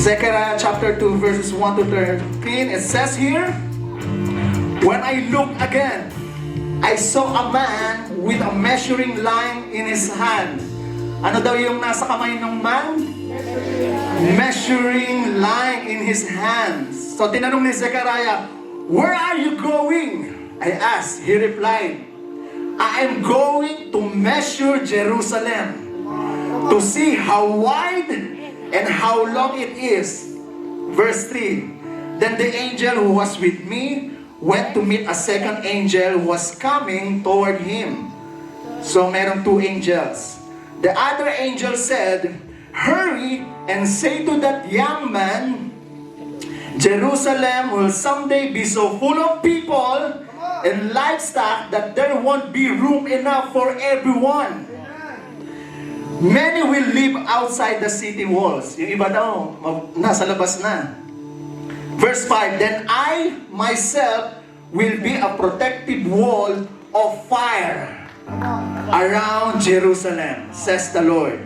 Zechariah chapter 2 verses 1 to 13, it says here, "When I looked again, I saw a man with a measuring line in his hand." Ano daw yung nasa kamay ng man? Measuring line in his hands. So tinanong ni Zechariah, "Where are you going?" I asked. He replied, "I am going to measure Jerusalem, to see how wide and how long it is." Verse 3, "Then the angel who was with me went to meet a second angel who was coming toward him." So meron two angels. The other angel said, "Hurry and say to that young man, Jerusalem will someday be so full of people and livestock that there won't be room enough for everyone. Many will live outside the city walls." Yung iba daw, nasa labas na. Verse 5, "Then I myself will be a protective wall of fire around Jerusalem, says the Lord.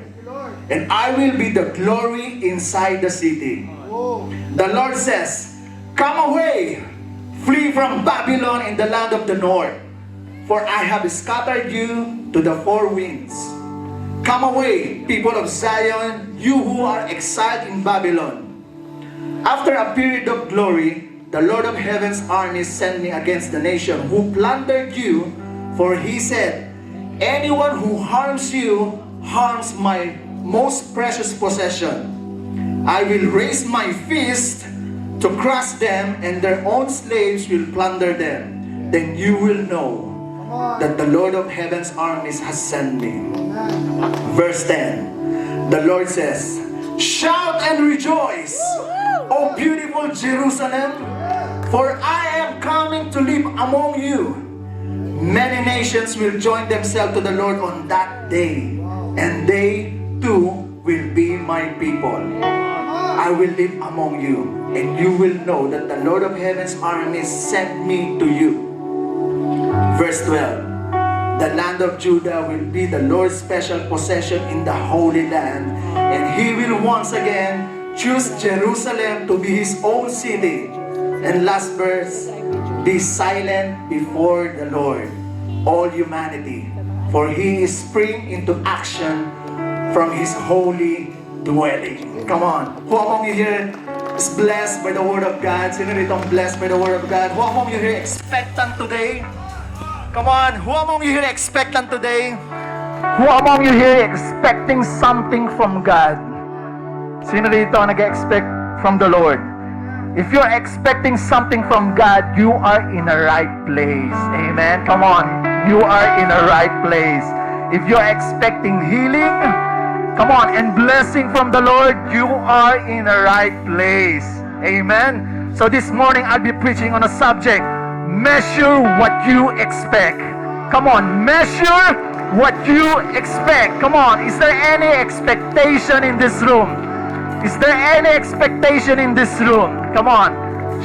And I will be the glory inside the city." The Lord says, "Come away, flee from Babylon in the land of the north, for I have scattered you to the four winds. Come away, people of Zion, you who are exiled in Babylon." After a period of glory, the Lord of heaven's armies sent me against the nation who plundered you, for he said, "Anyone who harms you harms my most precious possession. I will raise my fist to crush them, and their own slaves will plunder them. Then you will know that the Lord of heaven's armies has sent me." Verse 10, the Lord says, "Shout and rejoice, O beautiful Jerusalem, for I am coming to live among you. Many nations will join themselves to the Lord on that day, and they too will be my people. I will live among you, and you will know that the Lord of heaven's armies sent me to you." Verse 12, "The land of Judah will be the Lord's special possession in the Holy Land, and he will once again choose Jerusalem to be his own city." And last verse, "Be silent before the Lord, all humanity, for he is spring into action from his holy dwelling." Come on. Who among you here is blessed by the word of God? Sino rito ang blessed by the word of God? Who among you here expectant today? Come on. Who among you here expectant today? Who among you here expecting something from God? Sino rito ang nag-expect from the Lord? If you're expecting something from God, you are in the right place. Amen. Come on. You are in the right place. If you're expecting healing, come on, and blessing from the Lord, you are in the right place. Amen. So this morning, I'll be preaching on a subject, measure what you expect. Come on, measure what you expect. Come on, is there any expectation in this room? Is there any expectation in this room? Come on,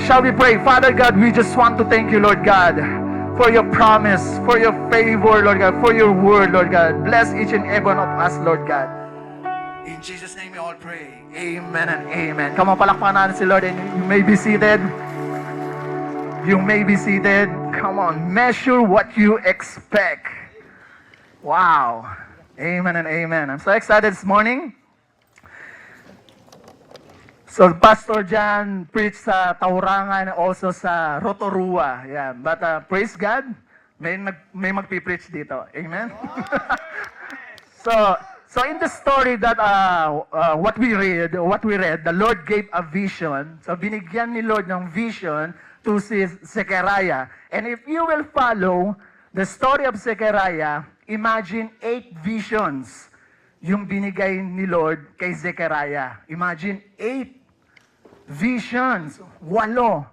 shall we pray? Father God, we just want to thank you, Lord God, for your promise, for your favor, Lord God, for your word, Lord God. Bless each and every one of us, Lord God. In Jesus' name we all pray. Amen and amen. Come on, palakpakan natin si Lord, and you may be seated. You may be seated. Come on, measure what you expect. Wow. Amen and amen. I'm so excited this morning. So Pastor John preached sa Taurangan and also sa Rotorua. Yeah, but praise God, may magpi-preach dito. Amen. So in the story that what we read, the Lord gave a vision. So binigyan ni Lord ng vision to si Zechariah. And if you will follow the story of Zechariah, imagine 8 visions yung binigay ni Lord kay Zechariah. Imagine 8 visions, 8.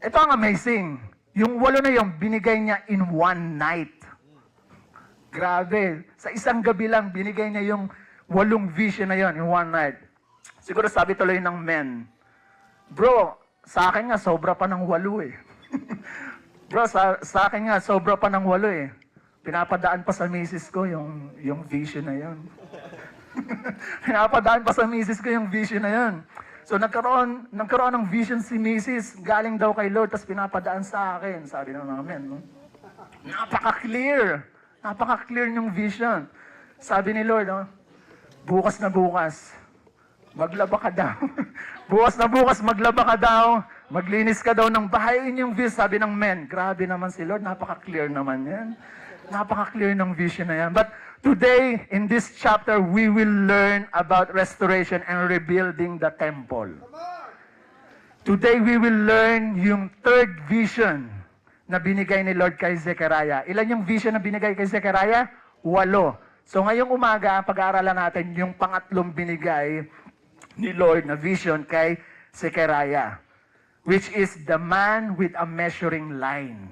Ito ang amazing. Yung 8 na yung binigay niya in one night. Grabe. Sa isang gabi lang, binigay niya yung 8 vision na yon in one night. Siguro sabi tuloy ng men, "Bro, sa akin nga sobra pa ng 8 eh." Bro, sa akin nga sobra pa ng 8 eh. Pinapadaan pa sa misis ko yung vision na yon. Pinapadaan pa sa misis ko yung vision na yun. So nagkaroon ng vision si misis, galing daw kay Lord, tapos pinapadaan sa akin. Sabi na namin, no? Napaka-clear. Napaka-clear yung vision. Sabi ni Lord, no? Bukas na bukas, maglaba ka daw. Bukas na bukas, maglaba ka daw. Maglinis ka daw ng bahay. Yun yung vision, sabi ng men. Grabe naman si Lord, napaka-clear naman yan. Napaka-clear ng vision na yan. But today, in this chapter, we will learn about restoration and rebuilding the temple. Today, we will learn yung third vision na binigay ni Lord kay Zechariah. Ilan yung vision na binigay kay Zechariah? 8. So ngayong umaga, pag-aaralan natin yung pangatlong binigay ni Lord na vision kay Zechariah, which is the man with a measuring line.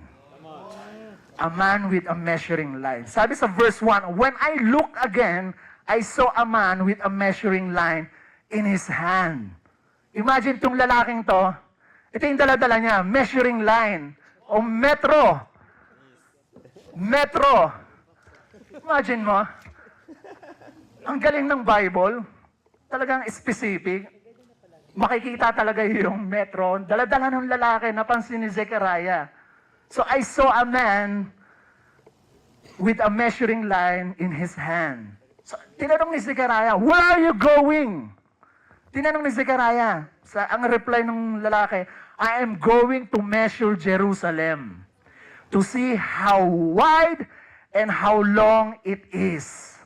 A man with a measuring line. Sabi sa verse 1, when I look again, I saw a man with a measuring line in his hand. Imagine itong lalaking to, ito yung dala-dala niya, measuring line, o metro. Metro. Imagine mo, ang galing ng Bible, talagang specific, makikita talaga yung metro, dala-dala ng lalaki, napansin ni Zechariah. So I saw a man with a measuring line in his hand. So, tinanong ni Zechariah, where are you going? Tinanong ni Zechariah, ang reply ng lalaki, I am going to measure Jerusalem to see how wide and how long it is.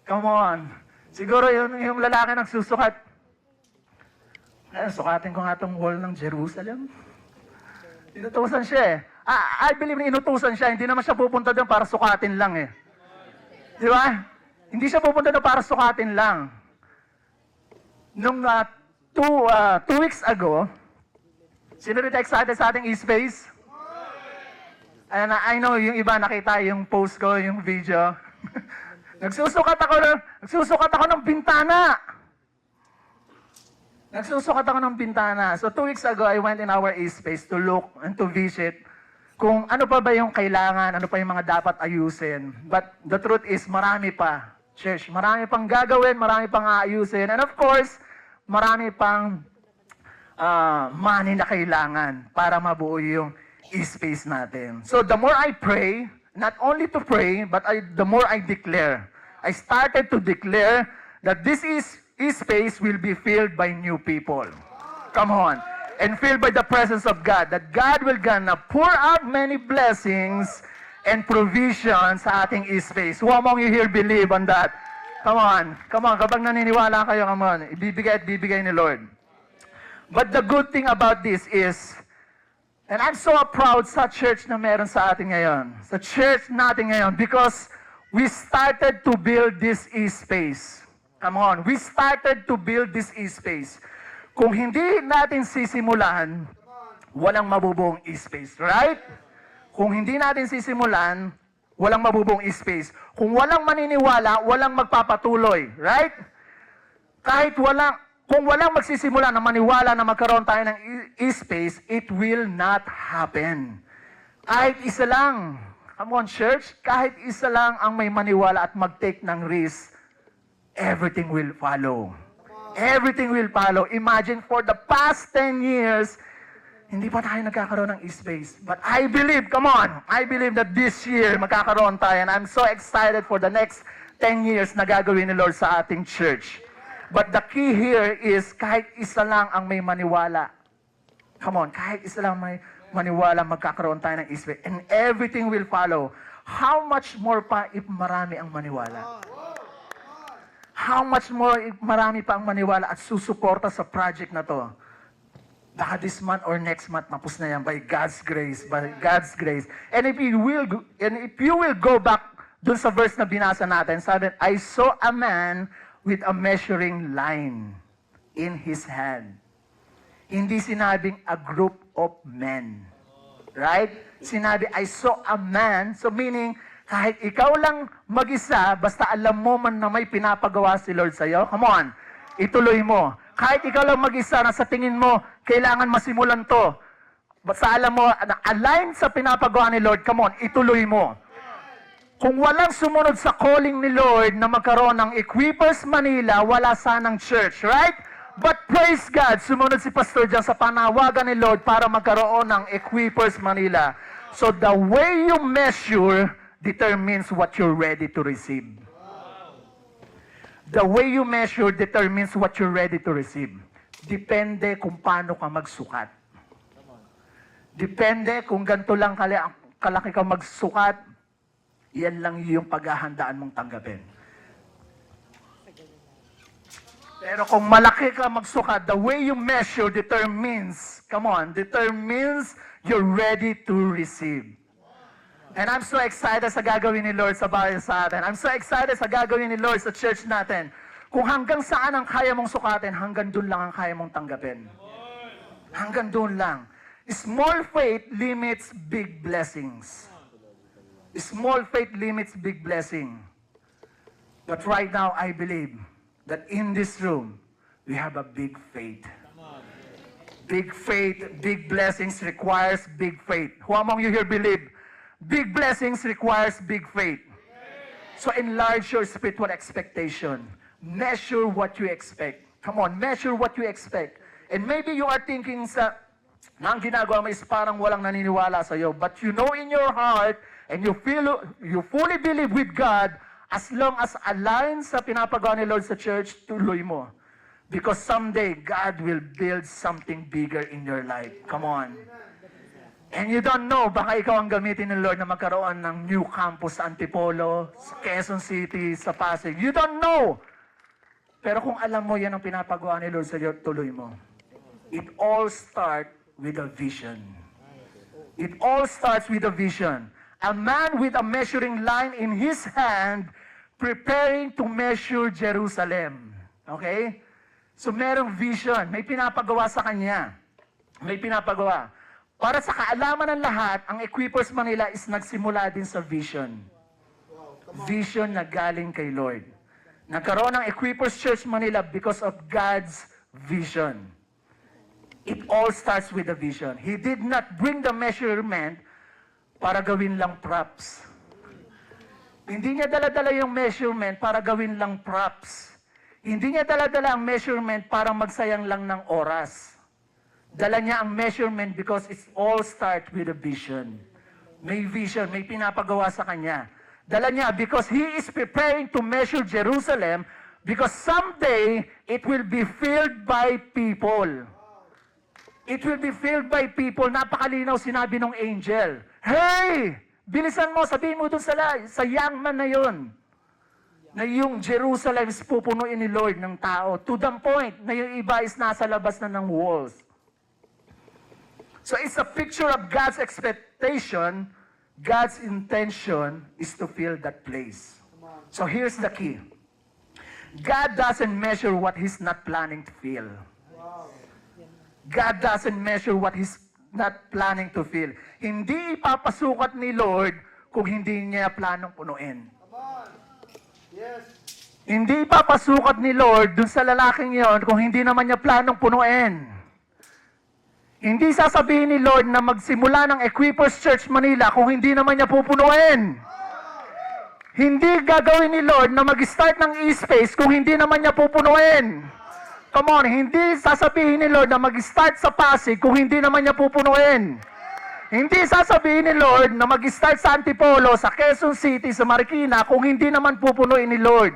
Come on. Siguro yung lalaki nagsusukat. Sukatin ko nga itong wall ng Jerusalem. Inutusan siya eh. I believe na inutusan siya. Hindi naman siya pupunta doon para sukatin lang eh. Di ba? Hindi siya pupunta doon para sukatin lang. Nung 2 weeks ago, sino rin excited sa ating e-space? And I know yung iba nakita yung post ko, yung video. Nagsusukat ako ng bintana. Nagsusukat ako ng bintana. So 2 weeks ago, I went in our e-space to look and to visit kung ano pa ba yung kailangan, ano pa yung mga dapat ayusin. But the truth is, marami pa. Church, marami pang gagawin, marami pang aayusin. And of course, marami pang money na kailangan para mabuo yung e-space natin. So the more I pray, not only to pray, but the more I declare. I started to declare that this e-space will be filled by new people. Come on. And filled by the presence of God. That God will gonna pour out many blessings and provisions sa ating e-space. Who among you here believe on that? Come on. Come on. Kapag naniniwala kayo, come on. Ibibigay at bibigay ni Lord. But the good thing about this is, and I'm so proud sa church na meron sa atin ngayon. Sa church natin ngayon. Because we started to build this e-space. Come on. We started to build this e-space. Kung hindi natin sisimulan, walang mabubuong e-space. Right? Kung hindi natin sisimulan, walang mabubuong e-space. Kung walang maniniwala, walang magpapatuloy. Right? Kung walang magsisimula na maniwala na magkaroon tayo ng e-space, it will not happen. Kahit isa lang, come on church, kahit isa lang ang may maniwala at mag-take ng risk, everything will follow. Everything will follow. Imagine for the past 10 years, hindi pa tayo nagkakaroon ng e-space. But I believe, come on, I believe that this year magkakaroon tayo. And I'm so excited for the next 10 years na gagawin ni Lord sa ating church. But the key here is kahit isa lang ang may maniwala. Come on, kahit isa lang may maniwala, magkakaroon tayo ng e-space. And everything will follow. How much more pa if marami ang maniwala? How much more if marami pa ang maniwala at susuporta sa project na to? Baka this month or next month, tapos na yan by God's grace, by God's grace. And if you will go back dun sa verse na binasa natin, sabi, I saw a man with a measuring line in his hand. Hindi sinabing a group of men. Right? Sinabi, I saw a man. So meaning, kahit ikaw lang mag-isa, basta alam mo man na may pinapagawa si Lord sa'yo, come on, ituloy mo. Kahit ikaw lang mag-isa na sa tingin mo, kailangan masimulan to. Basta alam mo, na align sa pinapagawa ni Lord, come on, ituloy mo. Kung walang sumunod sa calling ni Lord na magkaroon ng Equippers Manila, wala sanang church, right? But praise God, sumunod si Pastor John sa panawagan ni Lord para magkaroon ng Equippers Manila. So the way you measure determines what you're ready to receive. The way you measure determines what you're ready to receive. Depende kung paano ka magsukat. Depende kung ganito lang kalaki ka magsukat, yan lang yung paghahandaan mong tanggapin. Pero kung malaki ka magsukat, the way you measure determines you're ready to receive. And I'm so excited sa gagawin ni Lord sa bayan sa atin. I'm so excited sa gagawin ni Lord sa church natin. Kung hanggang saan ang kaya mong sukatin, hanggang doon lang ang kaya mong tanggapin. Hanggang doon lang. Small faith limits big blessings. Small faith limits big blessing. But right now, I believe that in this room, we have a big faith. Big faith, big blessings requires big faith. Who among you here believe? Big blessings requires big faith. So enlarge your spiritual expectation. Measure what you expect. Come on, measure what you expect. And maybe you are thinking na ang ginagawa mo is parang walang naniniwala sa iyo. But you know in your heart, and you fully believe with God, as long as aligned sa pinapagawa ni Lord sa church, tuloy mo. Because someday, God will build something bigger in your life. Come on. And you don't know, baka ikaw ang gamitin ng Lord na magkaroon ng new campus sa Antipolo, sa Quezon City, sa Pasig. You don't know. Pero kung alam mo yan ang pinapagawa ni Lord sa iyo, tuloy mo. It all starts with a vision. It all starts with a vision. A man with a measuring line in his hand, preparing to measure Jerusalem. Okay? So merong vision, may pinapagawa sa kanya. May pinapagawa. Para sa kaalaman ng lahat, ang Equippers Manila is nagsimula din sa vision. Vision na galing kay Lord. Nagkaroon ng Equippers Church Manila because of God's vision. It all starts with a vision. He did not bring the measurement para gawin lang props. Hindi niya dala-dala yung measurement para gawin lang props. Hindi niya dala-dala ang measurement para magsayang lang ng oras. Dala niya ang measurement because it all starts with a vision. May vision, may pinapagawa sa kanya. Dala niya because he is preparing to measure Jerusalem because someday it will be filled by people. It will be filled by people. Napakalinaw sinabi ng angel. Hey! Bilisan mo, sabihin mo dun sa young man na yun, na yung Jerusalem is pupunuin ni Lord ng tao. To the point na yung iba is nasa labas na ng walls. So it's a picture of God's expectation. God's intention is to fill that place. So here's the key. God doesn't measure what He's not planning to fill. God doesn't measure what He's not planning to fill. Hindi ipapasukat ni Lord kung hindi niya planong punuin. Yes. Hindi ipapasukat ni Lord dun sa lalaking yon kung hindi naman niya planong punuin. Hindi sasabihin ni Lord na magsimula ng Equippers Church Manila kung hindi naman niya pupunuin. Hindi gagawin ni Lord na mag-start ng e-space kung hindi naman niya pupunuin. Come on, hindi sasabihin ni Lord na mag-start sa Pasig kung hindi naman niya pupunuin. Hindi sasabihin ni Lord na mag-start sa Antipolo, sa Quezon City, sa Marikina kung hindi naman pupunuin ni Lord.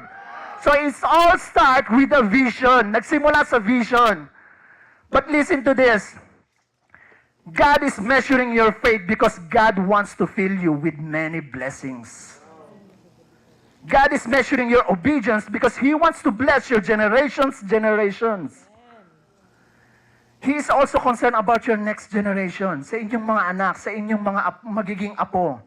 So it's all start with a vision. Nagsimula sa vision. But listen to this. God is measuring your faith because God wants to fill you with many blessings. God is measuring your obedience because He wants to bless your generations. He is also concerned about your next generation, sa inyong mga anak, sa inyong mga magiging apo.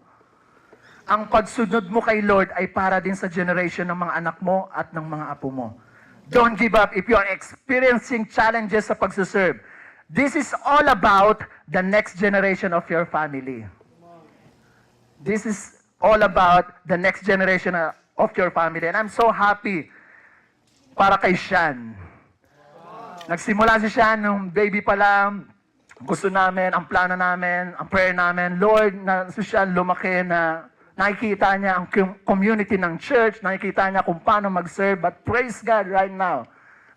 Ang pagsunod mo kay Lord ay para din sa generation ng mga anak mo at ng mga apo mo. Don't give up if you are experiencing challenges sa pagsuserve. This is all about the next generation of your family. This is all about the next generation of your family. And I'm so happy para kay Sean. Nagsimula si Sean nung baby pa lang. Gusto namin, ang plano namin, ang prayer namin, Lord, na si Sean lumaki na nakikita niya ang community ng church, nakikita niya kung paano mag-serve, but praise God right now,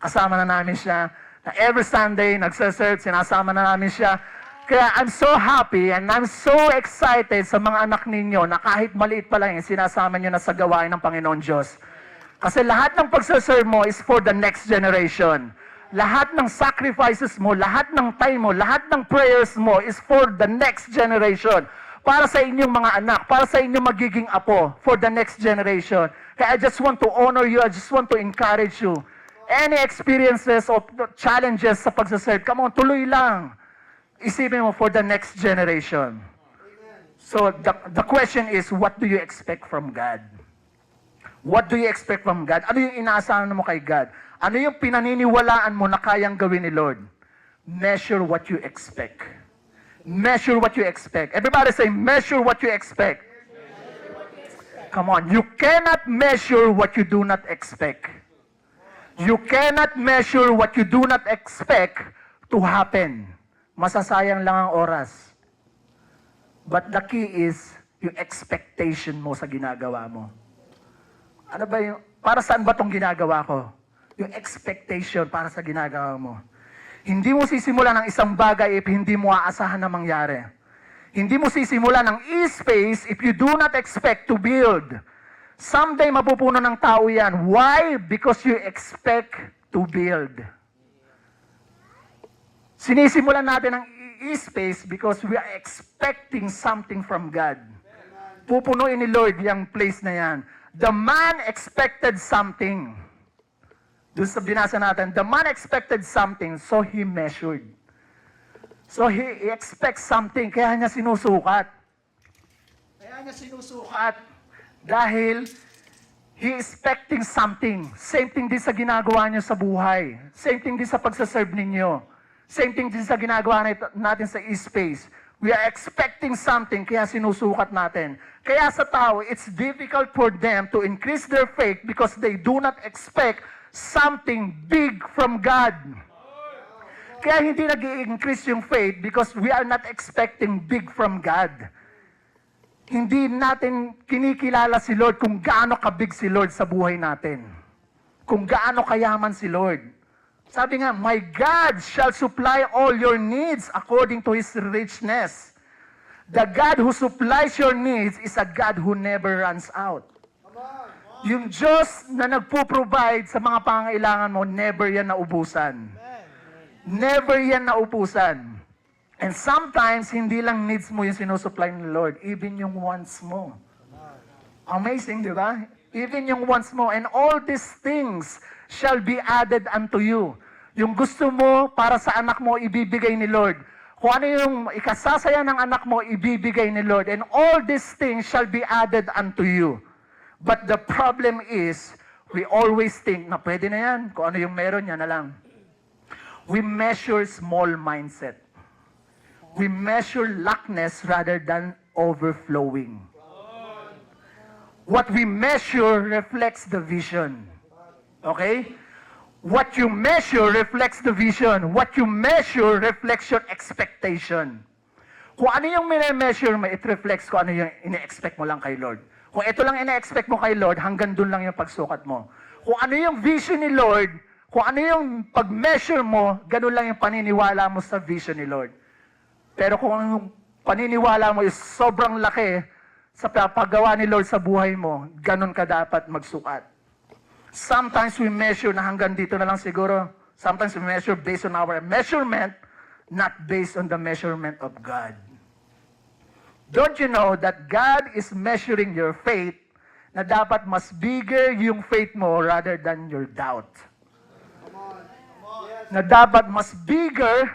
kasama na namin siya, na every Sunday, nagsaserve, sinasama na namin siya. Kaya I'm so happy and I'm so excited sa mga anak ninyo na kahit maliit pa lang, sinasama nyo na sa gawain ng Panginoon Diyos. Kasi lahat ng pagsaserve mo is for the next generation. Lahat ng sacrifices mo, lahat ng time mo, lahat ng prayers mo is for the next generation. Para sa inyong mga anak, para sa inyong magiging apo, for the next generation. Kaya I just want to honor you, I just want to encourage you. Any experiences or challenges sa pagsaserve, come on, tuloy lang. Isipin mo for the next generation. So the question is, what do you expect from God? What do you expect from God? Ano yung inaasahan mo kay God? Ano yung pinaniniwalaan mo na kayang gawin ni Lord? Measure what you expect. Measure what you expect. Everybody say, measure what you expect. Come on, you cannot measure what you do not expect. You cannot measure what you do not expect to happen. Masasayang lang ang oras. But the key is yung expectation mo sa ginagawa mo. Ano ba yung, para saan ba itong ginagawa ko? Yung expectation para sa ginagawa mo. Hindi mo sisimulan ng isang bagay if hindi mo aasahan na mangyari. Hindi mo sisimulan ng e-space if you do not expect to build. Someday mapupuno ng tao yan. Why? Because you expect to build. Sinisimulan natin ang e-space because we are expecting something from God. Pupunuin ni Lord yung place na yan. The man expected something. Doon sa binasa natin, the man expected something, so he measured. So he expects something, kaya niya sinusukat. Kaya niya sinusukat. Dahil he expecting something. Same thing din sa ginagawa niyo sa buhay. Same thing din sa pagsaserve ninyo. Same thing din sa ginagawa natin sa e-space. We are expecting something, kaya sinusukat natin. Kaya sa tao, it's difficult for them to increase their faith because they do not expect something big from God. Kaya hindi nag-i-increase yung faith because we are not expecting big from God. Hindi natin kinikilala si Lord kung gaano kabig si Lord sa buhay natin. Kung gaano kayaman si Lord. Sabi nga, my God shall supply all your needs according to His richness. The God who supplies your needs is a God who never runs out. Yung Diyos na nagpo-provide sa mga pangailangan mo, never yan naubusan. Never yan naubusan. And sometimes, hindi lang needs mo yung sinusupply ng Lord, even yung wants mo. Amazing, di ba? Even yung wants mo. And all these things shall be added unto you. Yung gusto mo para sa anak mo, ibibigay ni Lord. Kung ano yung ikasasaya ng anak mo, ibibigay ni Lord. And all these things shall be added unto you. But the problem is, we always think na pwede na yan. Kung ano yung meron, yan na lang. We measure small mindset. We measure lackness rather than overflowing. What we measure reflects the vision. Okay? What you measure reflects the vision. What you measure reflects your expectation. Kung ano yung measure mo, it reflects kung ano yung ine-expect mo lang kay Lord. Kung ito lang ina-expect mo kay Lord, hanggang doon lang yung pagsukat mo. Kung ano yung vision ni Lord, kung ano yung pag-measure mo, ganun lang yung paniniwala mo sa vision ni Lord. Pero kung ang paniniwala mo is sobrang laki sa paggawa ni Lord sa buhay mo, ganun ka dapat magsukat. Sometimes we measure na hanggang dito na lang siguro. Sometimes we measure based on our measurement, not based on the measurement of God. Don't you know that God is measuring your faith na dapat mas bigger yung faith mo rather than your doubt? Na dapat mas bigger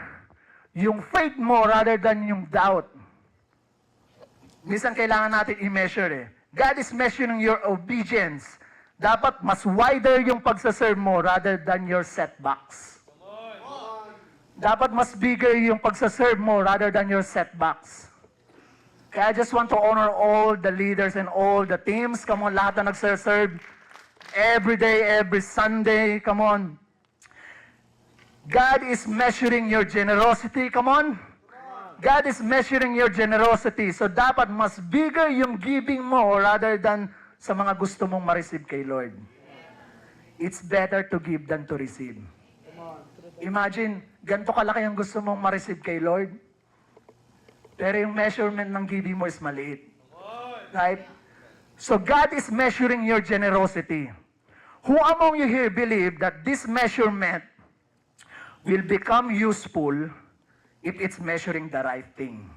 yung faith mo rather than yung doubt. Minsan kailangan natin i-measure eh. God is measuring your obedience. Dapat mas wider yung pagsaserve mo rather than your setbacks. Dapat mas bigger yung pagsaserve mo rather than your setbacks. Kaya I just want to honor all the leaders and all the teams. Come on, lahat na nagserve every day, every Sunday. Come on. God is measuring your generosity. Come on. God is measuring your generosity. So dapat mas bigger yung giving mo rather than sa mga gusto mong ma-receive kay Lord. It's better to give than to receive. Imagine, ganito kalaki ang gusto mong ma-receive kay Lord. Pero yung measurement ng giving mo is maliit. Right? So God is measuring your generosity. Who among you here believe that this measurement will become useful if it's measuring the right thing?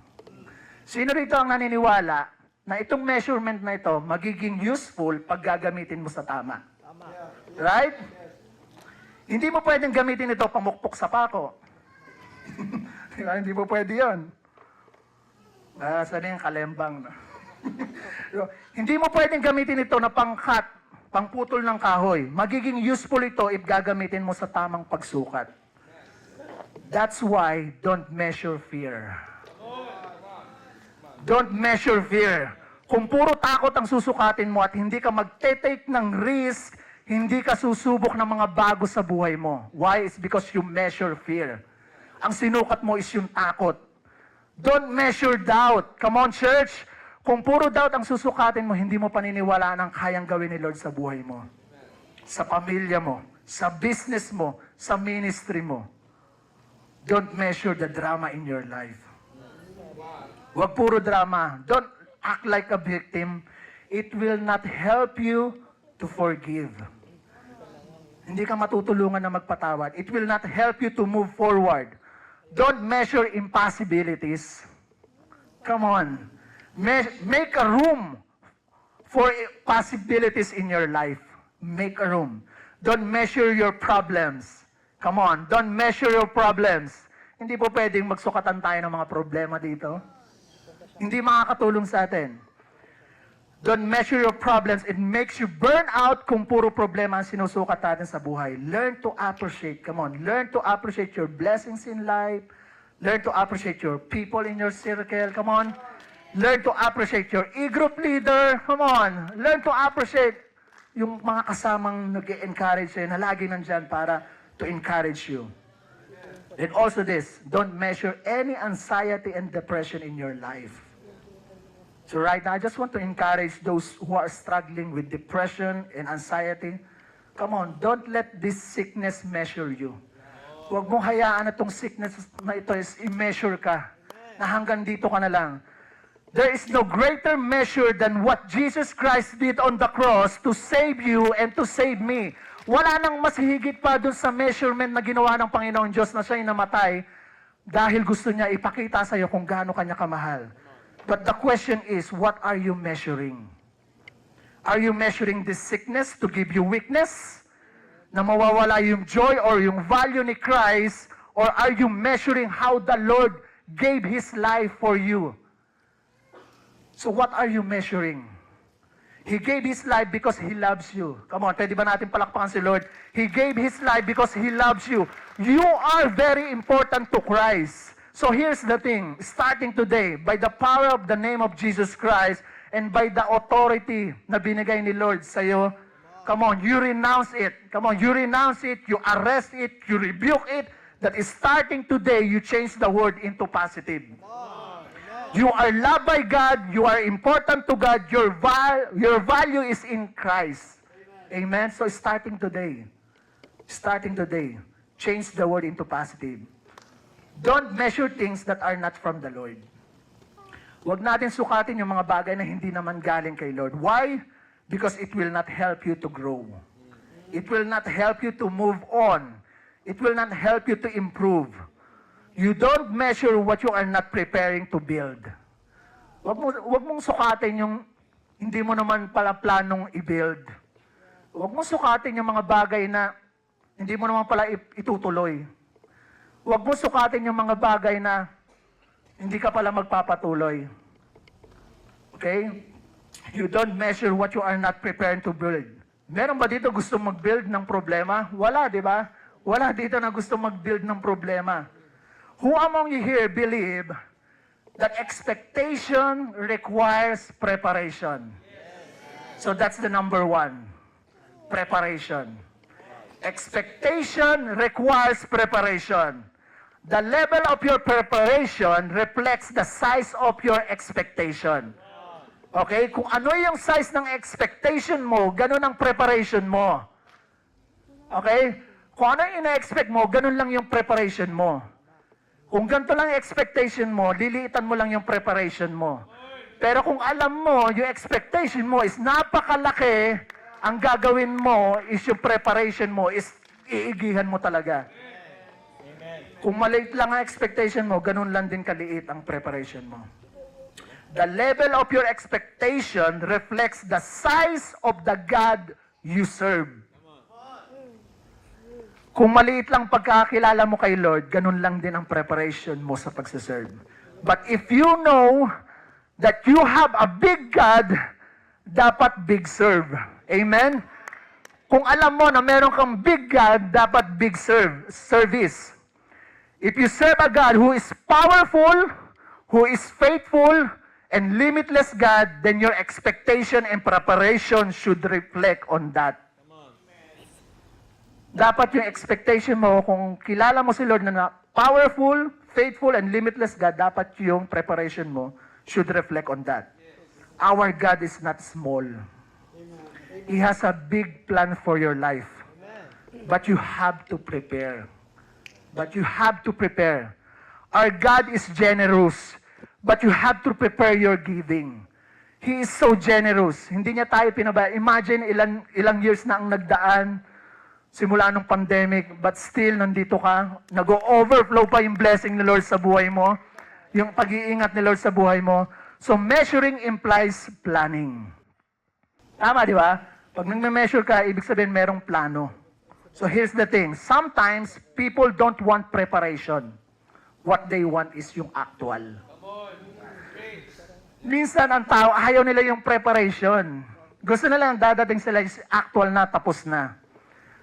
Sino rito ang naniniwala na itong measurement na ito magiging useful pag gagamitin mo sa tama? Right? Hindi mo pwedeng gamitin ito pamukpok sa pako. Diba? Hindi mo pwede yun. Saan yung kalembang? No? Hindi mo pwedeng gamitin ito na pangkat, pangputol ng kahoy. Magiging useful ito if gagamitin mo sa tamang pagsukat. That's why don't measure fear. Don't measure fear. Kung puro takot ang susukatin mo at hindi ka magte-take ng risk, hindi ka susubok ng mga bago sa buhay mo. Why? It's because you measure fear. Ang sinukat mo is yung takot. Don't measure doubt. Come on, church. Kung puro doubt ang susukatin mo, hindi mo paniniwalaan ang kayang gawin ni Lord sa buhay mo. Sa pamilya mo, sa business mo, sa ministry mo. Don't measure the drama in your life. Huwag puro drama. Don't act like a victim. It will not help you to forgive. Hindi ka matutulungan na magpatawad. It will not help you to move forward. Don't measure impossibilities. Come on. Make a room for possibilities in your life. Make a room. Don't measure your problems. Come on. Don't measure your problems. Hindi po pwedeng magsukatan tayo ng mga problema dito. Hindi makakatulong sa atin. Don't measure your problems. It makes you burn out kung puro problema ang sinusukat natin sa buhay. Learn to appreciate. Come on. Learn to appreciate your blessings in life. Learn to appreciate your people in your circle. Come on. Learn to appreciate your e-group leader. Come on. Learn to appreciate yung mga kasamang nag-encourage sa'yo na lagi nandyan para to encourage you. And also this, don't measure any anxiety and depression in your life. So right now, I just want to encourage those who are struggling with depression and anxiety. Come on, don't let this sickness measure you. Huwag mong hayaan na itong sickness na ito is i-measure ka. Na hanggang dito ka na lang. There is no greater measure than what Jesus Christ did on the cross to save you and to save me. Wala nang mas higit pa dun sa measurement na ginawa ng Panginoon Diyos na siya'y namatay dahil gusto niya ipakita sa iyo kung gaano kanya kamahal. But the question is, what are you measuring? Are you measuring this sickness to give you weakness? Na mawawala yung joy or yung value ni Christ? Or are you measuring how the Lord gave His life for you? So what are you measuring? He gave His life because He loves you. Come on, pwede ba natin palakpakan si Lord? He gave His life because He loves you. You are very important to Christ. So here's the thing, starting today, by the power of the name of Jesus Christ and by the authority na binigay ni Lord sa iyo, come on, you renounce it. Come on, you renounce it, you arrest it, you rebuke it. That is starting today, you change the word into positive. You are loved by God, you are important to God, your value is in Christ. Amen? So starting today, change the word into positive. Don't measure things that are not from the Lord. Huwag natin sukatin yung mga bagay na hindi naman galing kay Lord. Why? Because it will not help you to grow. It will not help you to move on. It will not help you to improve. You don't measure what you are not preparing to build. Huwag mong sukatin yung hindi mo naman pala planong i-build. Huwag mong sukatin yung mga bagay na hindi mo naman pala itutuloy. Huwag mo sukatin yung mga bagay na hindi ka pala magpapatuloy. Okay? You don't measure what you are not prepared to build. Meron ba dito gusto mag-build ng problema? Wala, di ba? Wala dito na gusto mag-build ng problema. Who among you here believe that expectation requires preparation? So that's the number one. Preparation. Expectation requires preparation. The level of your preparation reflects the size of your expectation. Okay? Kung ano yung size ng expectation mo, ganun ang preparation mo. Okay? Kung ano yung ina-expect mo, ganun lang yung preparation mo. Kung ganito lang yung expectation mo, liliitan mo lang yung preparation mo. Pero kung alam mo, yung expectation mo is napakalaki, ang gagawin mo is yung preparation mo is iigihan mo talaga. Kung maliit lang ang expectation mo, ganun lang din kaliit ang preparation mo. The level of your expectation reflects the size of the God you serve. Kung maliit lang pagkakilala mo kay Lord, ganun lang din ang preparation mo sa pagsaserve. But if you know that you have a big God, dapat big serve. Amen? Kung alam mo na meron kang big God, dapat big service. If you serve a God who is powerful, who is faithful, and limitless God, then your expectation and preparation should reflect on that. Dapat yung expectation mo, kung kilala mo si Lord na powerful, faithful, and limitless God, dapat yung preparation mo should reflect on that. Our God is not small. He has a big plan for your life. But you have to prepare. But you have to prepare. Our God is generous. But you have to prepare your giving. He is so generous. Hindi niya tayo pinabaya. Imagine ilang years na ang nagdaan simula nung pandemic, but still nandito ka. Nag-overflow pa yung blessing ni Lord sa buhay mo. Yung pag-iingat ni Lord sa buhay mo. So measuring implies planning. Tama, di ba? Pag nag-measure ka, ibig sabihin merong plano. So here's the thing. Sometimes, people don't want preparation. What they want is yung actual. Minsan ang tao, ayaw nila yung preparation. Gusto nila yung dadating sila is actual na, tapos na.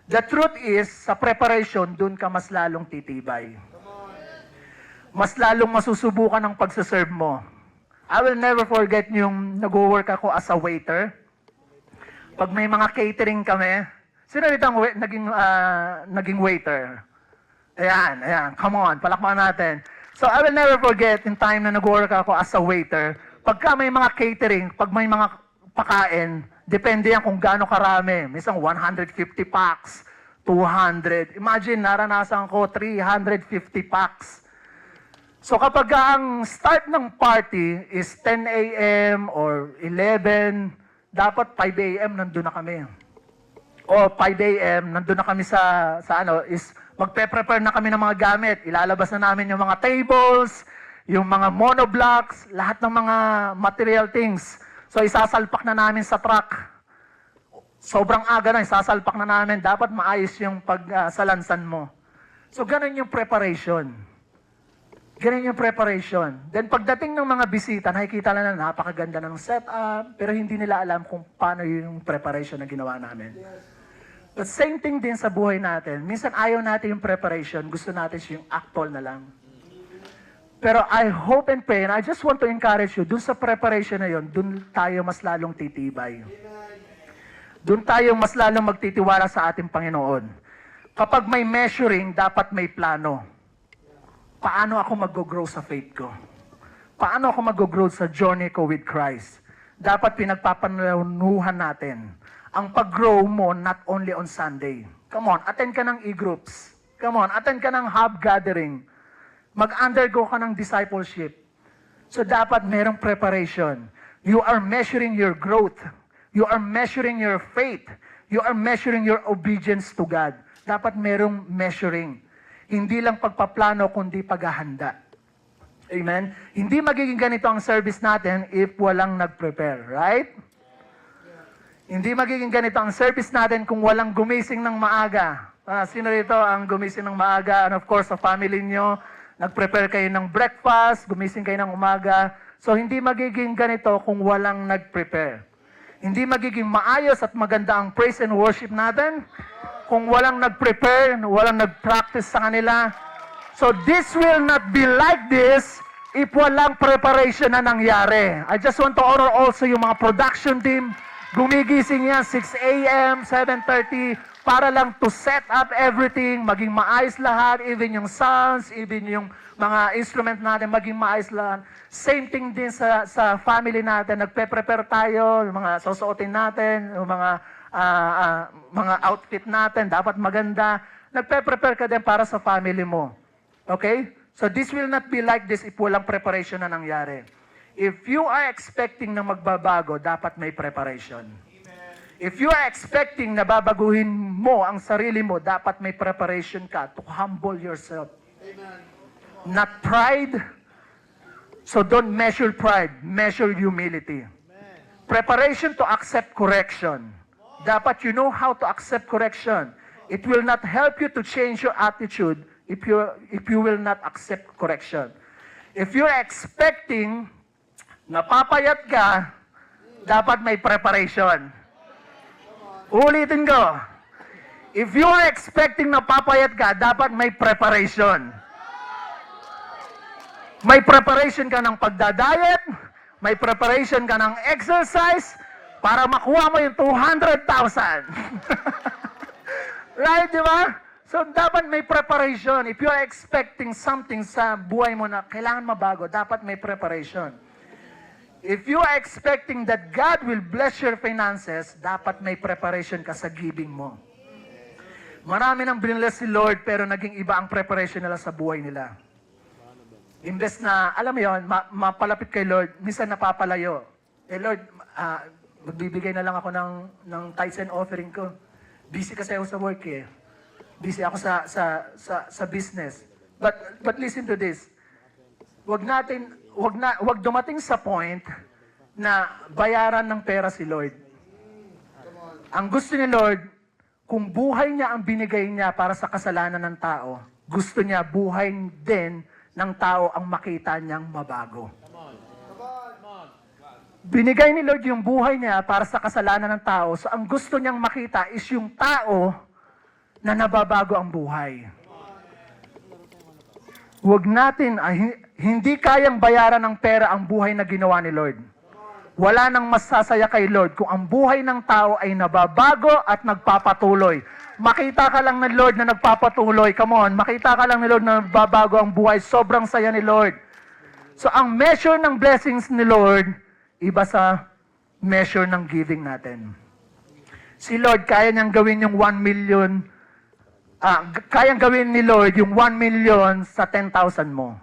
The truth is, sa preparation, dun ka mas lalong titibay. Mas lalong masusubukan ang pagsaserve mo. I will never forget yung nag-work ako as a waiter. Pag may mga catering kami, sino dito ang naging waiter? Ayan, come on, palakpakan natin. So I will never forget in time na nag-work ako as a waiter, pagka may mga catering, pag may mga pakain, depende yan kung gaano karami. Minsan 150 packs, 200. Imagine, naranasan ko 350 packs. So kapag ang start ng party is 10 a.m. or 11, dapat 5 a.m. nandun na kami. O 5 a.m. nandun na kami sa is magpe-prepare na kami ng mga gamit. Ilalabas na namin yung mga tables, yung mga monoblocks, lahat ng mga material things. So isasalpak na namin sa truck. Sobrang aga na, isasalpak na namin. Dapat maayos yung pagsalansan mo. So ganun yung preparation. Ganun yung preparation. Then pagdating ng mga bisita, nakikita lang na napakaganda ng setup, pero hindi nila alam kung paano yung preparation na ginawa namin. But same thing din sa buhay natin. Minsan ayaw natin yung preparation, gusto natin yung actual na lang. Pero I hope and pray, and I just want to encourage you, dun sa preparation na yun, dun tayo mas lalong titibay. Dun tayo mas lalong magtitiwala sa ating Panginoon. Kapag may measuring, dapat may plano. Paano ako mag-grow sa faith ko? Paano ako mag-grow sa journey ko with Christ? Dapat pinagpapanuhan natin ang pag-grow mo not only on Sunday. Come on, attend ka ng e-groups. Come on, attend ka ng hub gathering. Mag-undergo ka ng discipleship. So dapat merong preparation. You are measuring your growth. You are measuring your faith. You are measuring your obedience to God. Dapat merong measuring. Hindi lang pagpaplano, kundi paghahanda. Amen? Hindi magiging ganito ang service natin if walang nag-prepare. Right? Hindi magiging ganito ang service natin kung walang gumising ng maaga. Sino dito ang gumising ng maaga? And of course, sa family nyo, nag-prepare kayo ng breakfast, gumising kayo ng umaga. So, hindi magiging ganito kung walang nag-prepare. Hindi magiging maayos at maganda ang praise and worship natin kung walang nag-prepare, walang nag-practice sa kanila. So, this will not be like this if walang preparation na nangyari. I just want to honor also yung mga production team. Gumigising yan 6 a.m., 7:30 para lang to set up everything, maging maayos lahat, even yung sounds, even yung mga instrument natin, maging maayos lahat. Same thing din sa family natin, nagpe-prepare tayo, yung mga susuotin natin, yung mga outfit natin, dapat maganda. Nagpe-prepare ka din para sa family mo. Okay? So this will not be like this if walang preparation na nangyari. If you are expecting na magbabago, dapat may preparation. If you are expecting na babaguhin mo ang sarili mo, dapat may preparation ka to humble yourself. Not pride. So don't measure pride, measure humility. Preparation to accept correction. Dapat you know how to accept correction. It will not help you to change your attitude if you will not accept correction. If you're expecting na papayat ka, dapat may preparation. Ulitin ko. If you are expecting na papayat ka, dapat may preparation. May preparation ka ng pagdadiet, may preparation ka ng exercise, para makuha mo yung 200,000. Right, di ba? So, dapat may preparation. If you are expecting something sa buhay mo na kailangan mabago, dapat may preparation. If you are expecting that God will bless your finances, dapat may preparation ka sa giving mo. Marami nang biniless si Lord, pero naging iba ang preparation nila sa buhay nila. Imbes na, alam mo yun, mapalapit kay Lord, minsan napapalayo. Lord, magbibigay na lang ako ng tithes and offering ko. Busy kasi ako sa work eh. Busy ako sa business. But listen to this. Wag dumating sa point na bayaran ng pera si Lord. Ang gusto ni Lord, kung buhay niya ang binigay niya para sa kasalanan ng tao, gusto niya buhay din ng tao ang makita niyang mabago. Binigay ni Lord yung buhay niya para sa kasalanan ng tao. So ang gusto niyang makita is yung tao na nababago ang buhay. Huwag natin, hindi kayang bayaran ng pera ang buhay na ginawa ni Lord. Wala nang masasaya kay Lord kung ang buhay ng tao ay nababago at nagpapatuloy. Makita ka lang ng Lord na nagpapatuloy. Come on, makita ka lang ni Lord na nagbabago ang buhay. Sobrang saya ni Lord. So ang measure ng blessings ni Lord, iba sa measure ng giving natin. Si Lord, kaya niyang gawin yung 1 million, kayang gawin ni Lord yung 1 million sa 10,000 mo.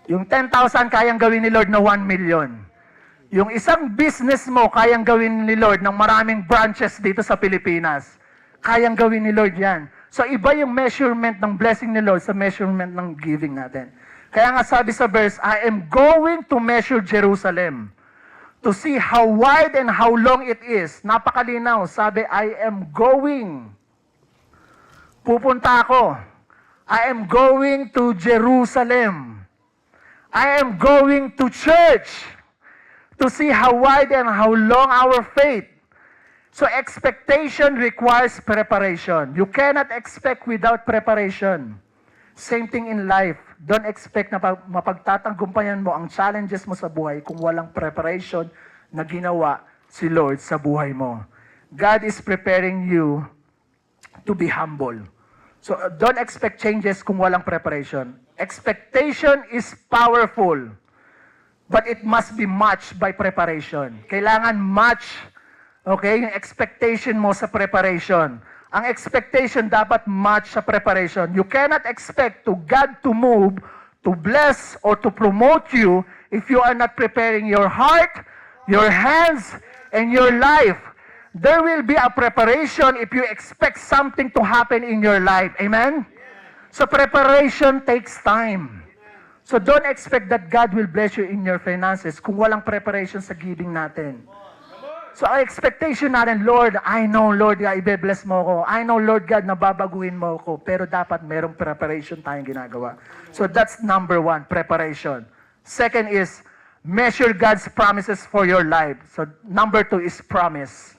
Yung 10,000, kayang gawin ni Lord na 1 million. Yung isang business mo, kayang gawin ni Lord ng maraming branches dito sa Pilipinas. Kayang gawin ni Lord yan. So iba yung measurement ng blessing ni Lord sa measurement ng giving natin. Kaya nga sabi sa verse, I am going to measure Jerusalem to see how wide and how long it is. Napakalinaw. Sabi, I am going. Pupunta ako. I am going to Jerusalem. I am going to church to see how wide and how long our faith. So expectation requires preparation. You cannot expect without preparation. Same thing in life. Don't expect na mapagtatanggumpayan mo ang challenges mo sa buhay kung walang preparation na ginawa si Lord sa buhay mo. God is preparing you to be humble. So don't expect changes kung walang preparation. Expectation is powerful, but it must be matched by preparation. Kailangan match, okay, yung expectation mo sa preparation. Ang expectation dapat match sa preparation. You cannot expect to God to move, to bless, or to promote you if you are not preparing your heart, your hands, and your life. There will be a preparation if you expect something to happen in your life. Amen? So preparation takes time. So don't expect that God will bless you in your finances kung walang preparation sa giving natin. So ang expectation natin, Lord, I know, Lord, i-bless mo ako. I know, Lord God, na babaguhin mo ako. Pero dapat merong preparation tayong ginagawa. So that's number 1, preparation. Second is, measure God's promises for your life. So number 2 is promise.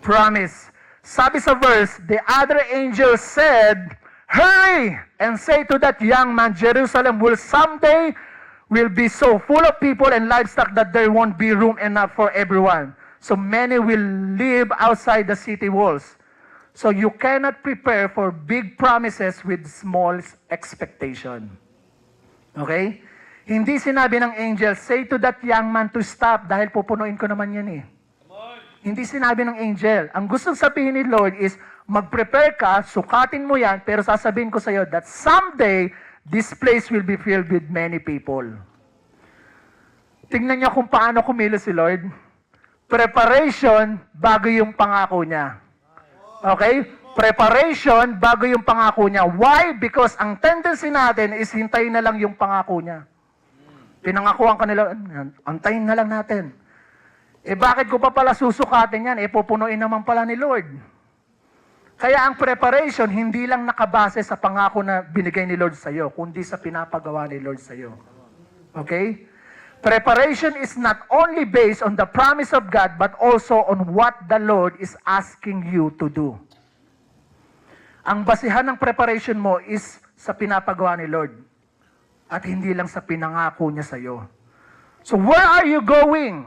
Promise. Sabi sa verse, the other angel said, hurry and say to that young man, Jerusalem will someday will be so full of people and livestock that there won't be room enough for everyone. So many will live outside the city walls. So you cannot prepare for big promises with small expectation. Okay? Hindi sinabi ng angel, say to that young man to stop dahil pupunuin ko naman yan eh. Hindi sinabi ng angel. Ang gustong sabihin ni Lord is, mag-prepare ka, sukatin mo yan, pero sasabihin ko sa iyo that someday, this place will be filled with many people. Tingnan niyo kung paano kumilos si Lord. Preparation bago yung pangako niya. Okay? Preparation bago yung pangako niya. Why? Because ang tendency natin is hintayin na lang yung pangako niya. Pinangakuan ka nila, antayin na lang natin. Eh bakit ko pa pala susukatin yan? Eh pupunuin naman pala ni Lord. Kaya ang preparation, hindi lang nakabase sa pangako na binigay ni Lord sa iyo, kundi sa pinapagawa ni Lord sa iyo. Okay? Preparation is not only based on the promise of God, but also on what the Lord is asking you to do. Ang basihan ng preparation mo is sa pinapagawa ni Lord, at hindi lang sa pinangako niya sa iyo. So where are you going?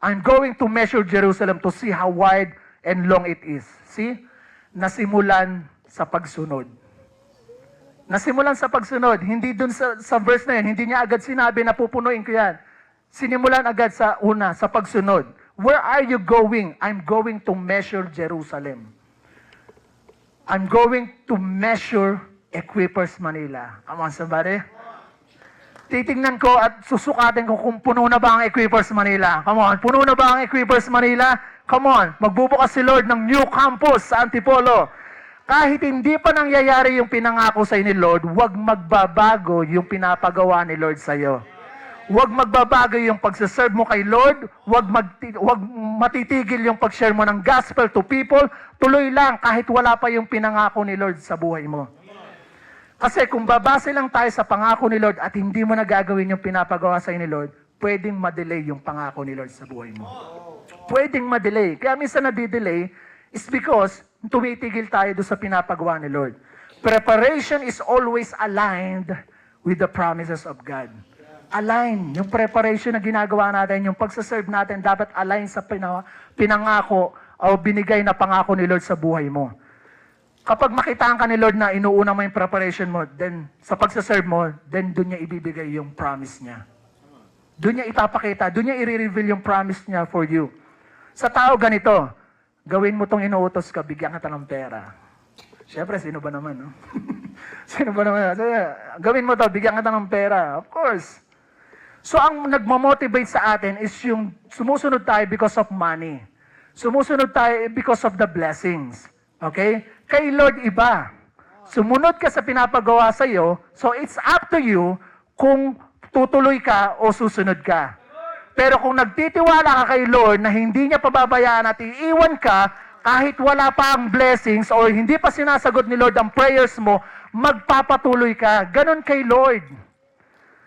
I'm going to measure Jerusalem to see how wide and long it is. See? Nasimulan sa pagsunod. Nasimulan sa pagsunod. Hindi dun sa verse na yan, hindi niya agad sinabi na pupunuin ko yan. Sinimulan agad sa una, sa pagsunod. Where are you going? I'm going to measure Jerusalem. I'm going to measure Equippers Manila. Come on, somebody. Titingnan ko at susukatin ko kung puno na ba ang Equippers Manila. Come on, puno na ba ang Equippers Manila? Come on, magbubukas si Lord ng new campus sa Antipolo. Kahit hindi pa nangyayari yung pinangako sa ni Lord, huwag magbabago yung pinapagawa ni Lord sa iyo. Huwag magbabago yung pagsaserve mo kay Lord, huwag matitigil yung pag-share mo ng gospel to people, tuloy lang kahit wala pa yung pinangako ni Lord sa buhay mo. Kasi kung babase lang tayo sa pangako ni Lord at hindi mo nagagawin yung pinapagawa sa ni Lord, pwedeng ma-delay yung pangako ni Lord sa buhay mo. Pwedeng ma-delay. Kaya minsan na-delay is because tumitigil tayo doon sa pinapagawa ni Lord. Preparation is always aligned with the promises of God. Align. Yung preparation na ginagawa natin, yung pagsaserve natin, dapat align sa pinangako o binigay na pangako ni Lord sa buhay mo. Kapag makitaan ka ni Lord na inuuna mo yung preparation mo, then sa pagsaserve mo, then doon niya ibibigay yung promise niya. Doon niya ipapakita, doon niya i-reveal yung promise niya for you. Sa tao ganito, gawin mo tong inuutos ka, bigyan ka ng pera. Siyempre, sino ba naman, no? Sino ba naman? Gawin mo to, bigyan ka ng pera. Of course. So, ang nagmamotivate sa atin is yung sumusunod tayo because of money. Sumusunod tayo because of the blessings. Okay? Kay Lord iba. Sumunod ka sa pinapagawa sa iyo, so it's up to you kung tutuloy ka o susunod ka. Pero kung nagtitiwala ka kay Lord na hindi niya pababayaan at iiwan ka, kahit wala pa ang blessings or hindi pa sinasagot ni Lord ang prayers mo, magpapatuloy ka. Ganon kay Lord.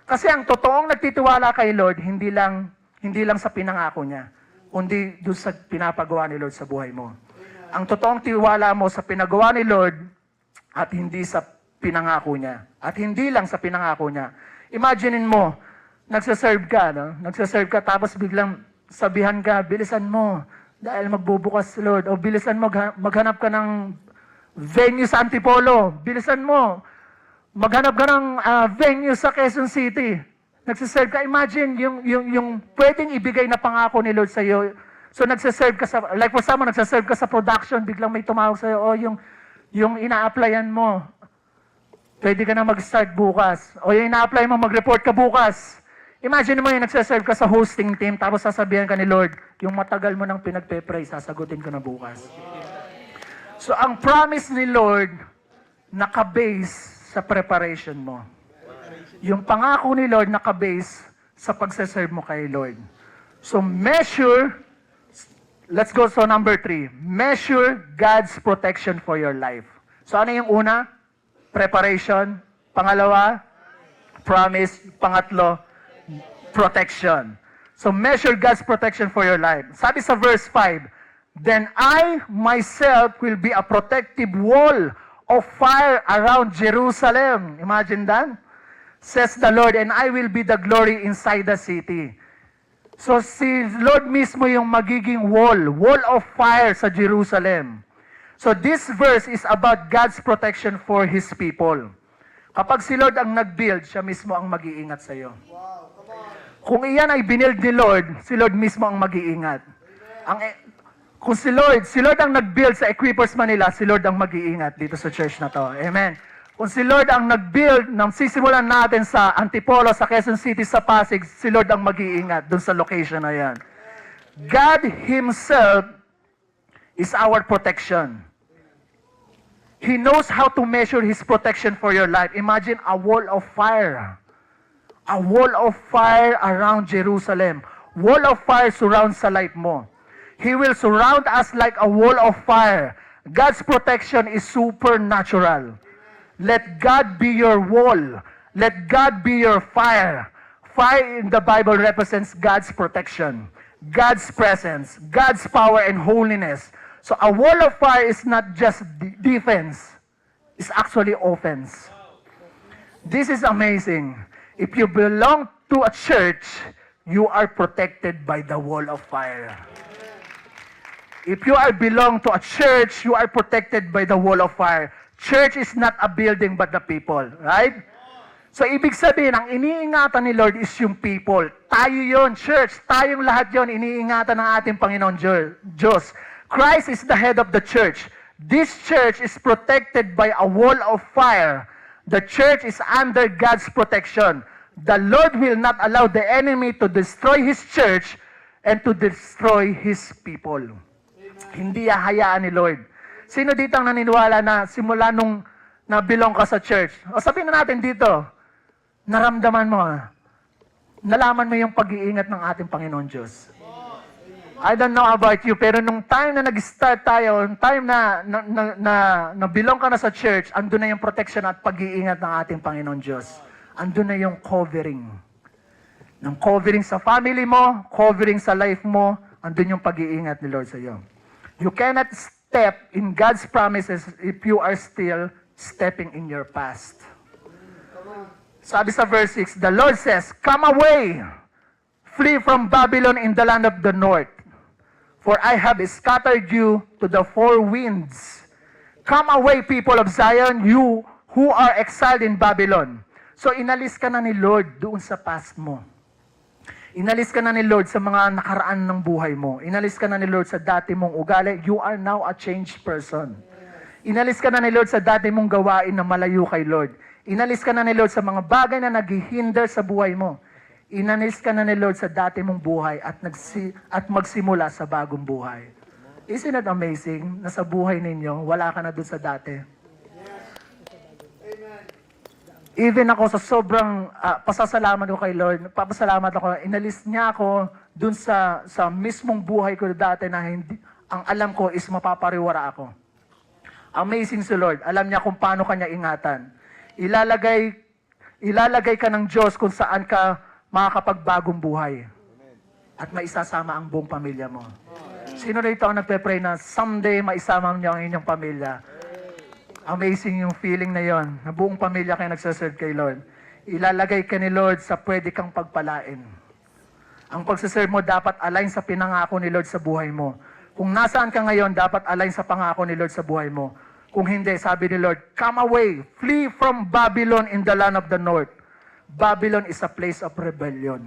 Kasi ang totoong nagtitiwala kay Lord, hindi lang sa pinangako niya, kundi doon sa pinapagawa ni Lord sa buhay mo. Ang totoong tiwala mo sa pinagawa ni Lord at hindi sa pinangako niya. At hindi lang sa pinangako niya. Imaginein mo, nagsaserve ka, no? Nagsaserve ka tapos biglang sabihan ka, bilisan mo dahil magbubukas si Lord. O bilisan mo, maghanap ka ng venue sa Antipolo. Bilisan mo, maghanap ka ng venue sa Quezon City. Nagsaserve ka, imagine yung pwedeng ibigay na pangako ni Lord sa iyo. So nagsaserve ka sa, like for someone, nagsaserve ka sa production, biglang may tumawag sa'yo, o yung ina-applyan mo, pwede ka na mag-start bukas. O yung ina-apply mo, mag-report ka bukas. Imagine mo yung nagsaserve ka sa hosting team, tapos sasabihan ka ni Lord, yung matagal mo nang pinagpe-pray, sasagutin ko na bukas. So ang promise ni Lord, nakabase sa preparation mo. Yung pangako ni Lord, nakabase sa pagsaserve mo kay Lord. So measure. Let's go to number 3. Measure God's protection for your life. So ano yung una? Preparation. Pangalawa, promise. Pangatlo, protection. So measure God's protection for your life. Sabi sa verse 5, then I myself will be a protective wall of fire around Jerusalem. Imagine that? Says the Lord, and I will be the glory inside the city. So si Lord mismo yung magiging wall of fire sa Jerusalem. So this verse is about God's protection for His people. Kapag si Lord ang nag-build, siya mismo ang mag-iingat sa iyo. Kung iyan ay binild ni Lord, si Lord mismo ang mag-iingat. Kung si Lord ang nag-build sa Equippers Manila, si Lord ang mag-iingat dito sa church na to. Amen. Kung si Lord ang nag-build nang sisimulan natin sa Antipolo, sa Quezon City, sa Pasig, si Lord ang mag-iingat dun sa location na yan. God Himself is our protection. He knows how to measure His protection for your life. Imagine a wall of fire. A wall of fire around Jerusalem. Wall of fire surrounds sa life mo. He will surround us like a wall of fire. God's protection is supernatural. Let God be your wall. Let God be your fire. Fire in the Bible represents God's protection, God's presence, God's power and holiness. So a wall of fire is not just defense. It's actually offense. This is amazing. If you belong to a church, you are protected by the wall of fire. If you belong to a church, you are protected by the wall of fire. Church is not a building but the people, right? So ibig sabihin, ang iniingatan ni Lord is yung people. Tayo yon, church. Tayong lahat yon, iniingatan ng ating Panginoon Diyos. Christ is the head of the church. This church is protected by a wall of fire. The church is under God's protection. The Lord will not allow the enemy to destroy His church and to destroy His people. Hindi hahayaan ni Lord. Sino dito ang naniniwala na simula nung nabilong ka sa church? O sabihin na natin dito, naramdaman mo, nalaman mo yung pag-iingat ng ating Panginoon Diyos. I don't know about you, pero nung time na nag-start tayo, nung time na belong ka na sa church, andun na yung protection at pag-iingat ng ating Panginoon Diyos. Andun na yung covering. Ng covering sa family mo, covering sa life mo, andun yung pag-iingat ni Lord sa iyo. You cannot step in God's promises if you are still stepping in your past. Sabi sa verse 6, the Lord says, "Come away, flee from Babylon in the land of the north. For I have scattered you to the four winds. Come away, people of Zion, you who are exiled in Babylon." So inalis ka na ni Lord doon sa past mo. Inalis ka na ni Lord sa mga nakaraan ng buhay mo. Inalis ka na ni Lord sa dati mong ugali. You are now a changed person. Inalis ka na ni Lord sa dati mong gawain na malayo kay Lord. Inalis ka na ni Lord sa mga bagay na naghihinder sa buhay mo. Inalis ka na ni Lord sa dati mong buhay at magsimula sa bagong buhay. Isn't it amazing na sa buhay ninyo, wala ka na doon sa dati? Even ako sa sobrang pasasalamat ko kay Lord, papasalamat ako, inalis niya ako doon sa mismong buhay ko dati na hindi, ang alam ko is mapapariwara ako. Amazing si Lord. Alam niya kung paano kanya ingatan. Ilalagay ka ng Diyos kung saan ka makakapagbagong buhay. At maisasama ang buong pamilya mo. Sino rito ang nagpe-pray na someday maisama niyo ang inyong pamilya? Amazing yung feeling na yon, na buong pamilya kayo nagsaserve kay Lord. Ilalagay ka ni Lord sa pwede kang pagpalain. Ang pagsaserve mo dapat align sa pinangako ni Lord sa buhay mo. Kung nasaan ka ngayon, dapat align sa pangako ni Lord sa buhay mo. Kung hindi, sabi ni Lord, "Come away, flee from Babylon in the land of the north." Babylon is a place of rebellion.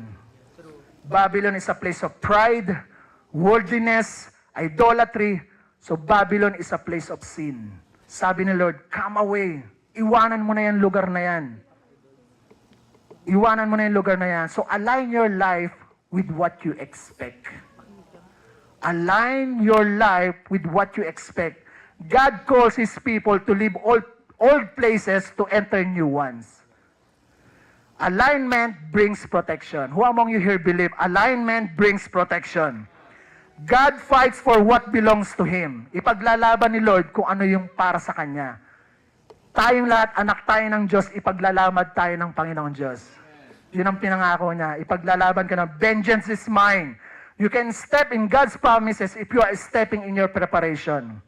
Babylon is a place of pride, worldliness, idolatry. So Babylon is a place of sin. Sabi ni Lord, come away. Iwanan mo na yung lugar na yan. Iwanan mo na yung lugar na yan. So align your life with what you expect. Align your life with what you expect. God calls His people to leave old places to enter new ones. Alignment brings protection. Who among you here believe alignment brings protection? God fights for what belongs to Him. Ipaglalaban ni Lord kung ano yung para sa Kanya. Tayong lahat, anak tayo ng Diyos, ipaglalaban tayo ng Panginoon Diyos. Yun ang pinangako niya. Ipaglalaban ka na, vengeance is mine. You can step in God's promises if you are stepping in your preparation.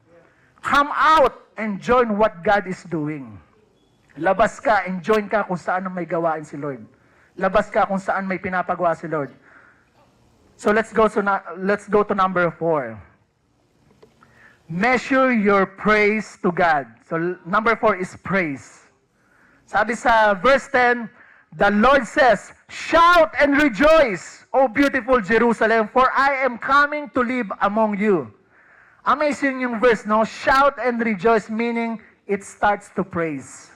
Come out and join what God is doing. Labas ka and join ka kung saan may gawain si Lord. Labas ka kung saan may pinapagawa si Lord. So let's go to number 4. Measure your praise to God. So number 4 is praise. Sabi sa verse 10, the Lord says, shout and rejoice, O beautiful Jerusalem, for I am coming to live among you. Amazing yung verse, no? Shout and rejoice, meaning it starts to praise.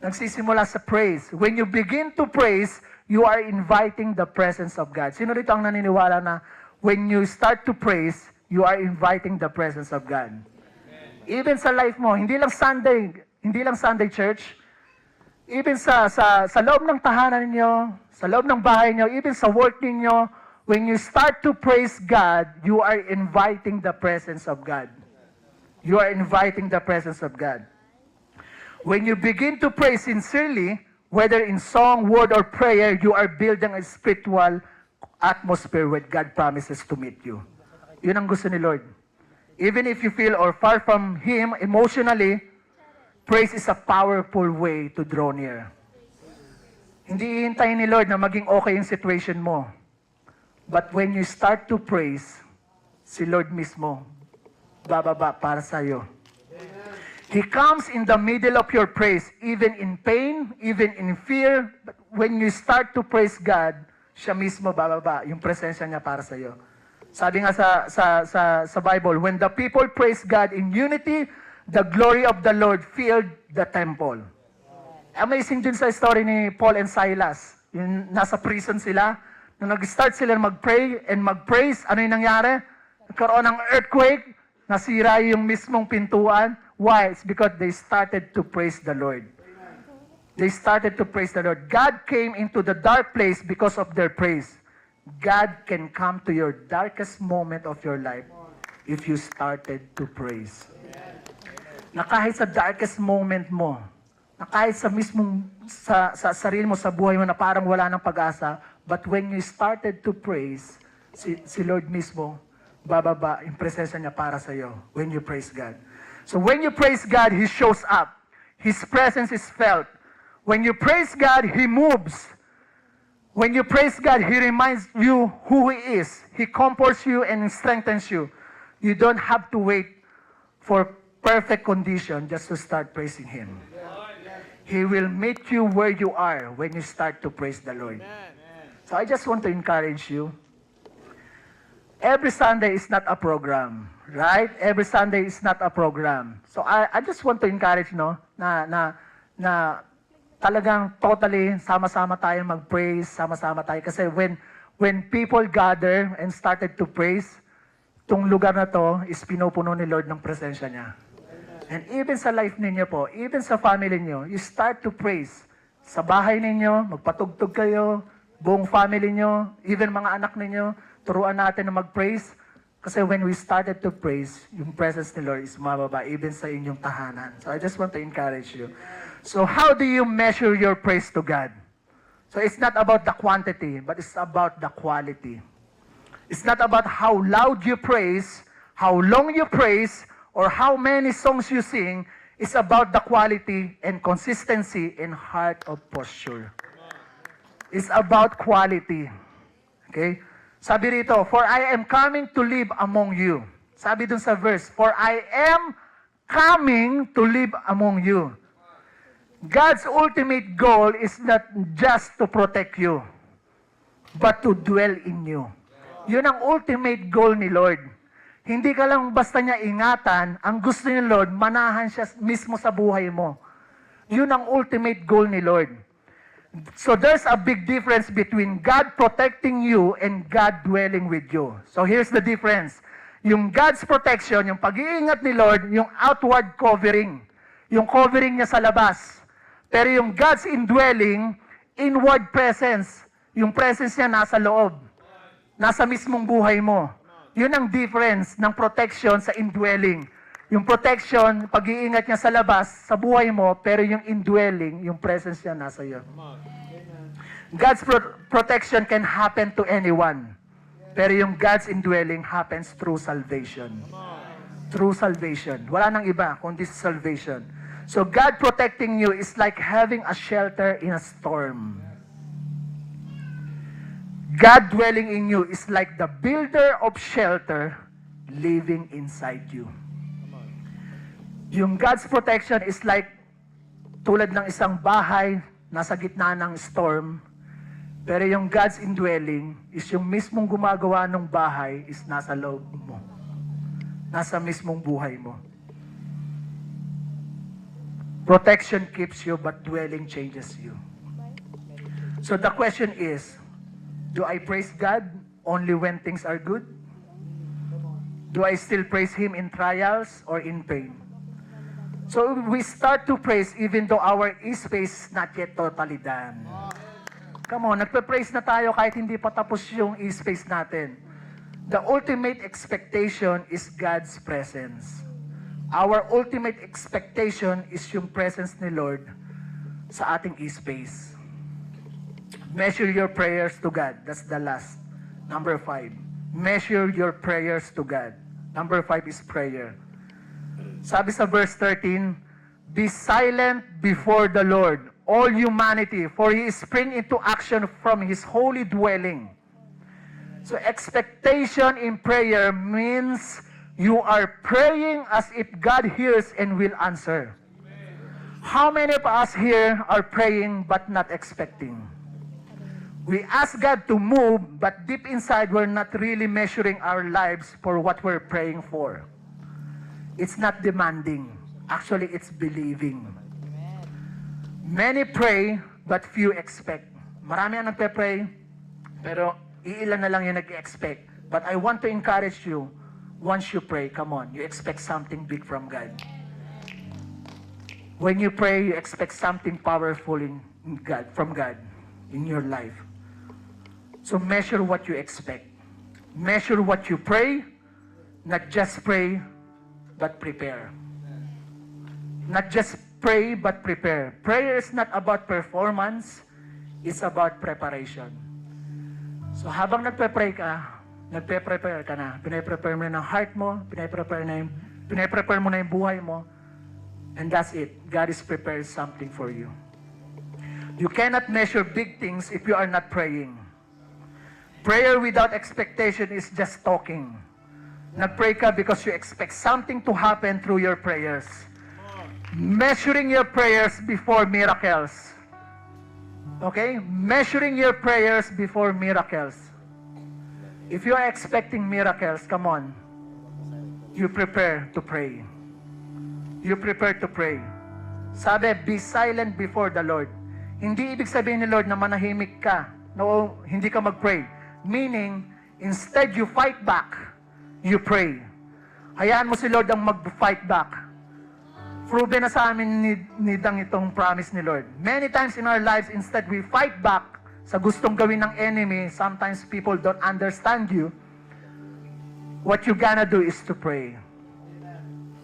Nagsisimula sa praise. When you begin to praise, you are inviting the presence of God. Sino rito ang naniniwala na when you start to praise, you are inviting the presence of God? Even sa life mo, hindi lang Sunday church, even sa loob ng tahanan ninyo, sa loob ng bahay niyo, even sa work ninyo, when you start to praise God, you are inviting the presence of God. You are inviting the presence of God. When you begin to pray sincerely, whether in song, word, or prayer, you are building a spiritual atmosphere where God promises to meet you. Yun ang gusto ni Lord. Even if you feel or far from Him emotionally, praise is a powerful way to draw near. Hindi ihintayin ni Lord na maging okay yung situation mo. But when you start to praise, si Lord mismo, bababa para sa'yo. He comes in the middle of your praise, even in pain, even in fear. But when you start to praise God, siya mismo bababa, yung presensya niya para sa'yo. Sabi nga sa Bible, when the people praise God in unity, the glory of the Lord filled the temple. Amazing din sa story ni Paul and Silas. Yung nasa prison sila, nung nag-start sila mag-pray and mag-praise, ano yung nangyari? Nagkaroon ng earthquake, nasira yung mismong pintuan. Why? It's because they started to praise the Lord. They started to praise the Lord. God came into the dark place because of their praise. God can come to your darkest moment of your life if you started to praise. Na kahit sa darkest moment mo, na kahit sa mismong sa sarili mo, sa buhay mo na parang wala ng pag-asa, but when you started to praise, si Lord mismo, bababa yung presensya niya para sa iyo when you praise God. So when you praise God, He shows up. His presence is felt. When you praise God, He moves. When you praise God, He reminds you who He is. He comforts you and strengthens you. You don't have to wait for perfect condition just to start praising Him. He will meet you where you are when you start to praise the Lord. So I just want to encourage you. Every Sunday is not a program, right? Every Sunday is not a program. So I just want to encourage, no, na talagang totally sama-sama tayo mag-praise, sama-sama tayo. Kasi when people gather and started to praise, itong lugar na to is pinupuno ni Lord ng presensya niya. And even sa life ninyo po, even sa family niyo, you start to praise. Sa bahay ninyo, magpatugtog kayo, buong family niyo, even mga anak ninyo, turuan natin na mag-praise. Kasi when we started to praise, yung presence ni Lord is mababa, even sa inyong tahanan. So I just want to encourage you. So how do you measure your praise to God? So it's not about the quantity, but it's about the quality. It's not about how loud you praise, how long you praise, or how many songs you sing. It's about the quality and consistency and heart of posture. It's about quality. Okay? Sabi rito, for I am coming to live among you. Sabi dun sa verse, for I am coming to live among you. God's ultimate goal is not just to protect you, but to dwell in you. Yun ang ultimate goal ni Lord. Hindi ka lang basta niya ingatan, ang gusto ni Lord, manahan siya mismo sa buhay mo. Yun ang ultimate goal ni Lord. So there's a big difference between God protecting you and God dwelling with you. So here's the difference. Yung God's protection, yung pag-iingat ni Lord, yung outward covering. Yung covering niya sa labas. Pero yung God's indwelling, inward presence. Yung presence niya nasa loob. Nasa mismong buhay mo. Yun ang difference ng protection sa indwelling. Yung protection, pag-iingat niya sa labas, sa buhay mo, pero yung indwelling, yung presence niya nasa iyo. God's protection can happen to anyone. Pero yung God's indwelling happens through salvation. Through salvation. Wala nang iba kundi salvation. So God protecting you is like having a shelter in a storm. God dwelling in you is like the builder of shelter living inside you. Yung God's protection is like tulad ng isang bahay nasa gitna ng storm. Pero yung God's indwelling is yung mismong gumagawa ng bahay is nasa loob mo. Nasa mismong buhay mo. Protection keeps you, but dwelling changes you. So the question is, do I praise God only when things are good? Do I still praise Him in trials or in pain? So we start to praise even though our space is not yet totally done. Come on, nagpe-praise na tayo kahit hindi pa tapos yung space natin. The ultimate expectation is God's presence. Our ultimate expectation is yung presence ni Lord sa ating space. Measure your prayers to God. That's the last. Number 5. Measure your prayers to God. Number 5 is prayer. Sabi sa verse 13, be silent before the Lord, all humanity, for He is spring into action from His holy dwelling. So expectation in prayer means you are praying as if God hears and will answer. How many of us here are praying but not expecting? We ask God to move, but deep inside, we're not really measuring our lives for what we're praying for. It's not demanding. Actually, it's believing. Many pray, but few expect. Marami ang nagpe-pray, pero iilan na lang yung nag-expect. But I want to encourage you, once you pray, come on, you expect something big from God. When you pray, you expect something powerful from God in your life. So measure what you expect. Measure what you pray, not just pray, but prepare. Not just pray, but prepare. Prayer is not about performance, it's about preparation. So habang nagpe-pray ka, nagpe-prepare ka na. Pinaprepare mo na ng heart mo, pinaprepare mo na yung buhay mo, and that's it. God is prepared something for you. You cannot measure big things if you are not praying. Prayer without expectation is just talking. Nag-pray ka because you expect something to happen through your prayers. Measuring your prayers before miracles. Okay? Measuring your prayers before miracles. If you are expecting miracles, come on. You prepare to pray. You prepare to pray. Sabi, be silent before the Lord. Hindi ibig sabihin ni Lord na manahimik ka. No, hindi ka mag-pray. Meaning, instead you fight back, you pray. Hayaan mo si Lord ang mag-fight back. Proven na sa amin ni Dang itong promise ni Lord. Many times in our lives, instead we fight back sa gustong gawin ng enemy, sometimes people don't understand you. What you gonna do is to pray.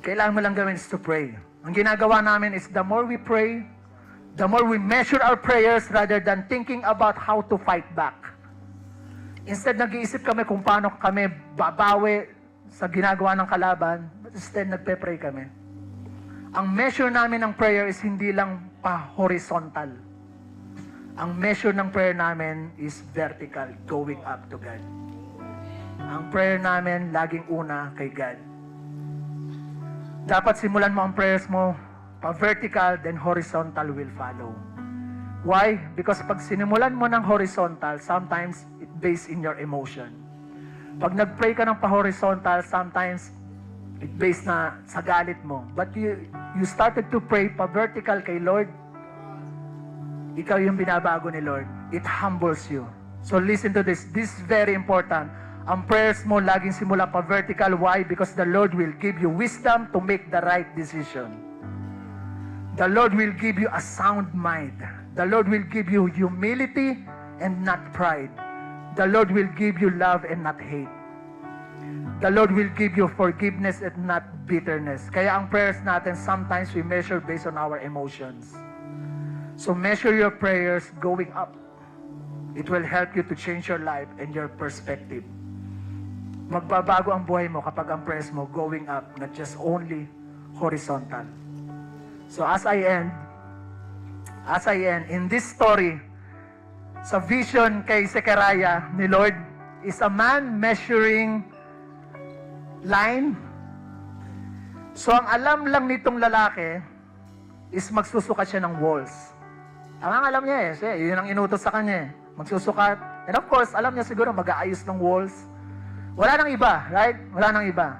Kailangan mo lang gawin is to pray. Ang ginagawa namin is the more we pray, the more we measure our prayers rather than thinking about how to fight back. Instead, nag-iisip kami kung paano kami babawi sa ginagawa ng kalaban, but instead, nagpe-pray kami. Ang measure namin ng prayer is hindi lang pa-horizontal. Ang measure ng prayer namin is vertical, going up to God. Ang prayer namin, laging una kay God. Dapat simulan mo ang prayers mo pa-vertical, then horizontal will follow. Why? Because pag sinimulan mo ng horizontal, sometimes it based in your emotion. Pag nag-pray ka ng pa-horizontal, sometimes it based na sa galit mo. But you started to pray pa-vertical kay Lord, ikaw yung binabago ni Lord. It humbles you. So listen to this. This is very important. Ang prayers mo laging simula pa-vertical. Why? Because the Lord will give you wisdom to make the right decision. The Lord will give you a sound mind. The Lord will give you humility and not pride. The Lord will give you love and not hate. The Lord will give you forgiveness and not bitterness. Kaya ang prayers natin, sometimes we measure based on our emotions. So measure your prayers going up. It will help you to change your life and your perspective. Magbabago ang buhay mo kapag ang prayers mo going up, not just only horizontal. So as I end, in this story, sa vision kay Zechariah ni Lord, is a man measuring line. So ang alam lang nitong lalaki is magsusukat siya ng walls. Ang alam niya eh, siya, yun ang inutos sa kanya eh. Magsusukat. And of course, alam niya siguro mag-aayos ng walls. Wala nang iba, right? Wala nang iba.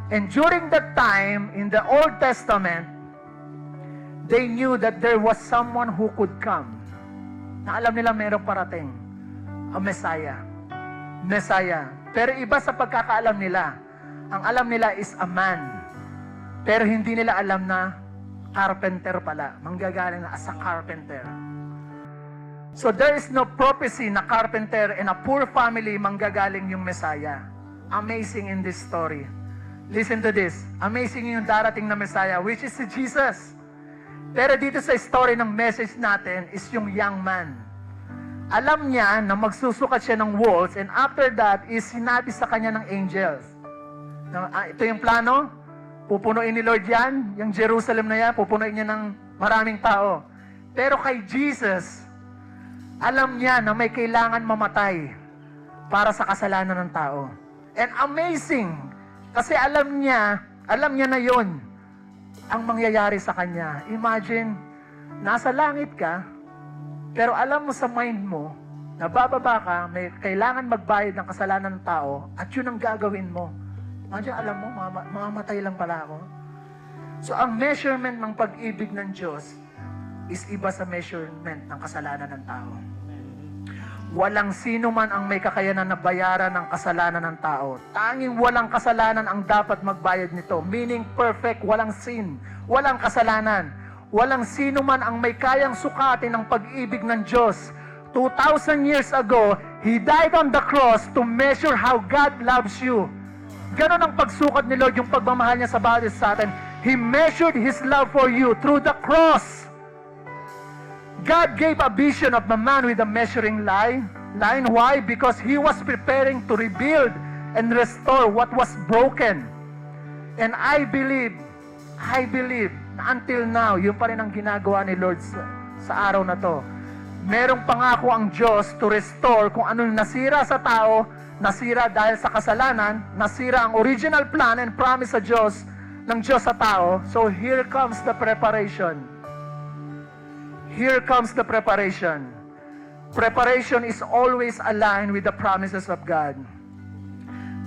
And during that time, in the Old Testament, they knew that there was someone who could come. Na alam nila mayroong parating. A Messiah. Messiah. Pero iba sa pagkakaalam nila. Ang alam nila is a man. Pero hindi nila alam na carpenter pala. Manggagaling na as a carpenter. So there is no prophecy na carpenter in a poor family manggagaling yung Messiah. Amazing in this story. Listen to this. Amazing yung darating na Messiah, which is si Jesus. Pero dito sa story ng message natin is yung young man. Alam niya na magsusukat siya ng walls, and after that is sinabi sa kanya ng angels. Ito yung plano, pupunuin ni Lord yan, yung Jerusalem na yan, pupunuin niya ng maraming tao. Pero kay Jesus, alam niya na may kailangan mamatay para sa kasalanan ng tao. And amazing, kasi alam niya na yon ang mangyayari sa kanya. Imagine, nasa langit ka, pero alam mo sa mind mo, na bababa ka, may kailangan magbayad ng kasalanan ng tao, at yun ang gagawin mo. Imagine, alam mo, mamamatay lang pala ako. So, ang measurement ng pag-ibig ng Diyos is iba sa measurement ng kasalanan ng tao. Walang sino man ang may kakayanan na bayaran ng kasalanan ng tao. Tanging walang kasalanan ang dapat magbayad nito. Meaning perfect, walang sin, walang kasalanan. Walang sino man ang may kayang sukatin ng pag-ibig ng Diyos. 2,000 years ago, He died on the cross to measure how God loves you. Ganon ang pagsukat ni Lord, yung pagmamahal niya sa bawat isa sa atin. He measured His love for you through the cross. God gave a vision of the man with a measuring line. Why? Because He was preparing to rebuild and restore what was broken. And I believe na until now, yun pa rin ang ginagawa ni Lord sa araw na to. Merong pangako ang Diyos to restore kung ano nasira sa tao, nasira dahil sa kasalanan, nasira ang original plan and promise ng Diyos sa tao. So here comes the preparation. Here comes the preparation. Preparation is always aligned with the promises of God.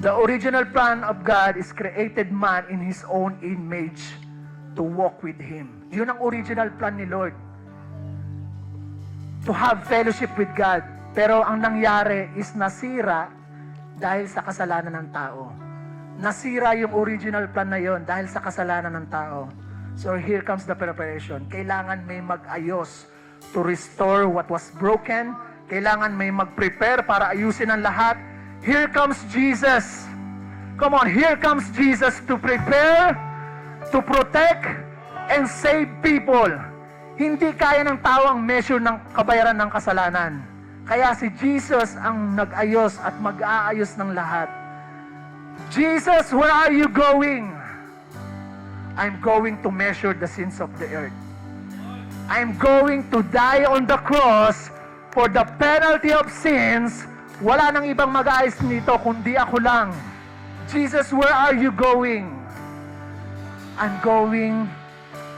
The original plan of God is created man in His own image to walk with Him. Yun ang original plan ni Lord. To have fellowship with God. Pero ang nangyari is nasira dahil sa kasalanan ng tao. Nasira yung original plan na yon dahil sa kasalanan ng tao. So here comes the preparation. Kailangan may mag-ayos to restore what was broken. Kailangan may mag-prepare para ayusin ang lahat. Here comes Jesus. Come on, here comes Jesus to prepare, to protect, and save people. Hindi kaya ng tao ang measure ng kabayaran ng kasalanan. Kaya si Jesus ang nag-ayos at mag-aayos ng lahat. Jesus, where are you going? I'm going to measure the sins of the earth. I'm going to die on the cross for the penalty of sins. Wala nang ibang mag-aayos nito kundi ako lang. Jesus, where are you going? I'm going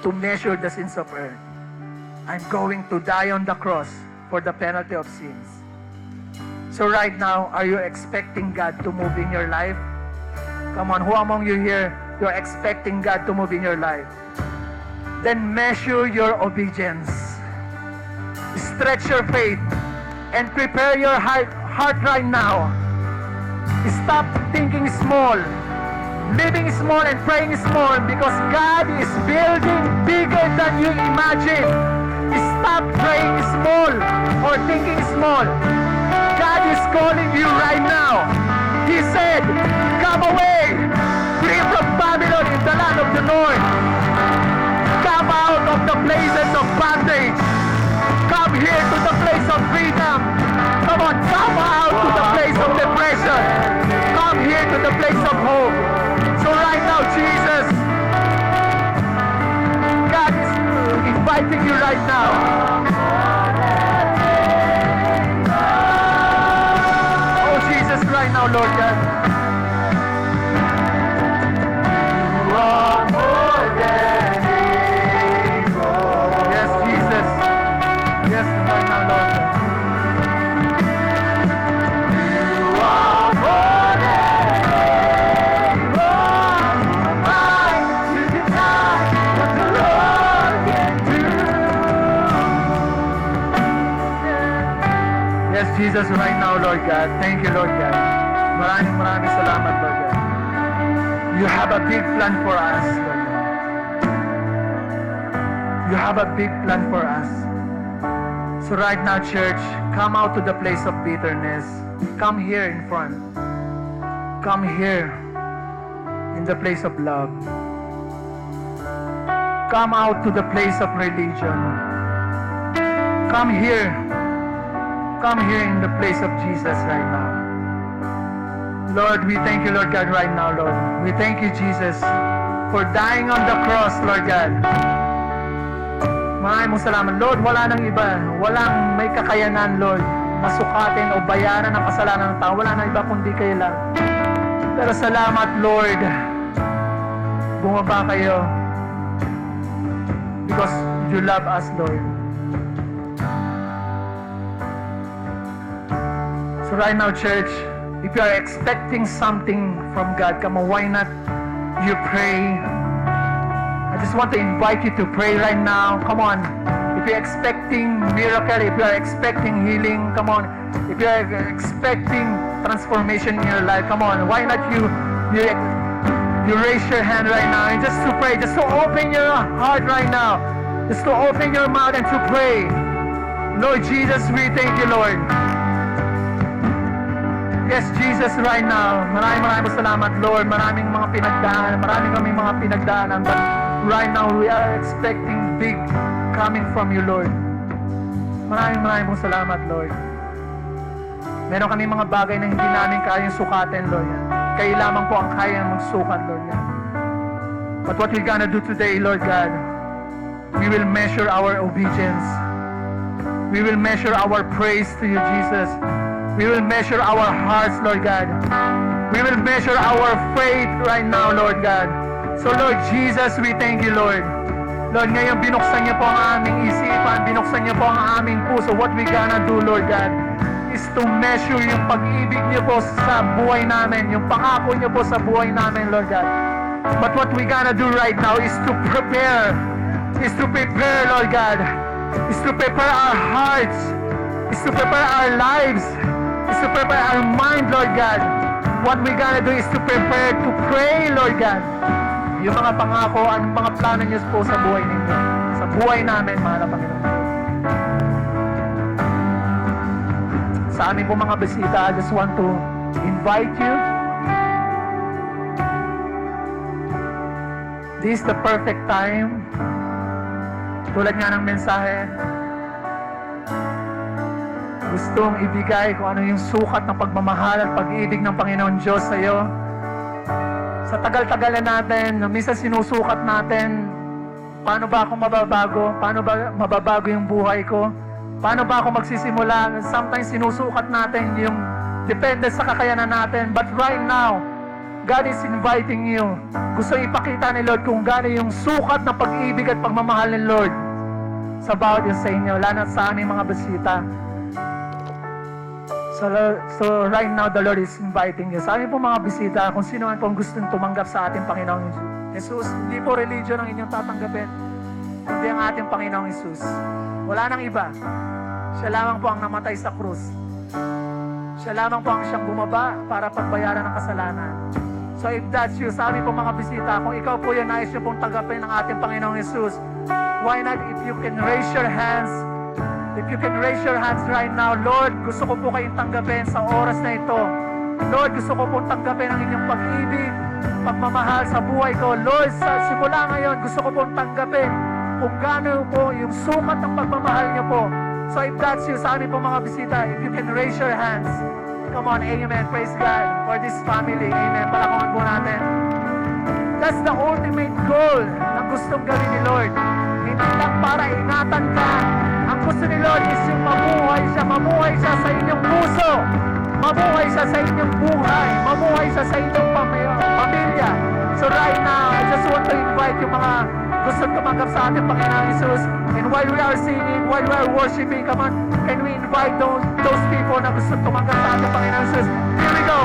to measure the sins of earth. I'm going to die on the cross for the penalty of sins. So right now, are you expecting God to move in your life? Come on, who among you here, you're expecting God to move in your life? Then measure your obedience. Stretch your faith and prepare your heart right now. Stop thinking small, living small and praying small, because God is building bigger than you imagine. Stop praying small or thinking small. God is calling you right now. He said, come away, flee from Babylon in the land of the north. Come out of the places of bondage. Come here to the place of freedom. Come on, come out to the place of depression. Come here to the place of hope. So right now, Jesus, God is inviting you right now. Oh Jesus, right now, Lord God. You are Yes, Jesus, right now, Lord God. Thank you, Lord God. Maraming salamat, Lord God. You have a big plan for us, Lord God. You have a big plan for us. So right now, church, come out to the place of bitterness. Come here in front. Come here in the place of love. Come out to the place of religion. Come here. Come here in the place of Jesus right now. Lord, we thank you, Lord God, right now, Lord. We thank you, Jesus, for dying on the cross, Lord God. Maraming salamat. Lord, wala nang iba. Walang may kakayanan, Lord, masukatin o bayaran ng kasalanan ng tao. Wala nang iba kundi kayo lang. Pero salamat, Lord. Bumaba kayo. Because you love us, Lord. So right now, church, if you are expecting something from God, come on, why not you pray? I just want to invite you to pray right now. Come on. If you're expecting miracle, if you are expecting healing, come on. If you are expecting transformation in your life, come on. Why not you raise your hand right now and just to pray, just to open your heart right now, just to open your mouth and to pray. Lord Jesus, we thank you, Lord. Yes, Jesus, right now. Maraming salamat, Lord. Maraming mga pinagdaanan. Maraming kaming mga pinagdaanan. But right now, we are expecting big coming from you, Lord. Maraming salamat, Lord. Meron kami mga bagay na hindi namin kayang sukatin, Lord. Kayo lamang po ang kaya magsukat, Lord. But what we're gonna do today, Lord God, we will measure our obedience. We will measure our praise to you, Jesus. We will measure our hearts, Lord God. We will measure our faith right now, Lord God. So, Lord Jesus, we thank you, Lord. Lord, ngayon binuksan niyo po ang aming isipan, binuksan niyo po ang aming puso. What we gonna do, Lord God, is to measure yung pag-ibig niyo po sa buhay namin, yung pangako niyo po sa buhay namin, Lord God. But what we gonna do right now is to prepare, Lord God, is to prepare our hearts, is to prepare our lives, is to prepare our mind, Lord God. What we gonna do is to prepare to pray, Lord God. Yung mga pangako, ang mga plano niyo po sa buhay ninyo, sa buhay namin, mahal na Panginoon. Sa aming po mga bisita, I just want to invite you. This is the perfect time. Tulad nga ng mensahe, gustong ibigay kung ano yung sukat ng pagmamahal at pag-ibig ng Panginoon Diyos sa iyo. Sa tagal-tagal na natin, minsan sinusukat natin, paano ba ako mababago? Paano ba mababago yung buhay ko? Paano ba ako magsisimula? Sometimes sinusukat natin yung depende sa kakayanan natin. But right now, God is inviting you. Gusto ipakita ni Lord kung gaano yung sukat na pag-ibig at pagmamahal ni Lord sa bawat isa sa inyo, lalo sa aming mga bisita. So right now, the Lord is inviting you. Sa aming po mga bisita, kung sino man pong gustong tumanggap sa ating Panginoong Jesus, hindi po religion ang inyong tatanggapin, kundi ang ating Panginoong Jesus. Wala nang iba. Siya lamang po ang namatay sa krus. Siya lamang po ang siyang bumaba para pagbayaran ng kasalanan. So if that's you, sa aming po mga bisita, kung ikaw po yan nais nyo pong tanggapin ng ating Panginoong Jesus, why not if you can raise your hands? If you can raise your hands right now, Lord, gusto ko po kayong tanggapin sa oras na ito. Lord, gusto ko po tanggapin ang inyong pag-ibig, pagmamahal sa buhay ko. Lord, sa simula ngayon, gusto ko po tanggapin kung gaano po yung sukat ng pagmamahal niyo po. So if that's you, sa amin po mga bisita, if you can raise your hands, come on, amen, praise God for this family, amen, palakungan po natin. That's the ultimate goal na gustong gawin ni Lord. Hindi lang para ingatan ka. Ang gusto ni Lord is yung mamuhay siya sa inyong puso, mamuhay siya sa inyong buhay, mamuhay siya sa inyong pamilya. So right now, I just want to invite yung mga gusto tumanggap sa ating Panginoon Jesus. And while we are singing, while we are worshiping, come on, can we invite those people na gusto tumanggap sa ating Panginoon Jesus? Here we go!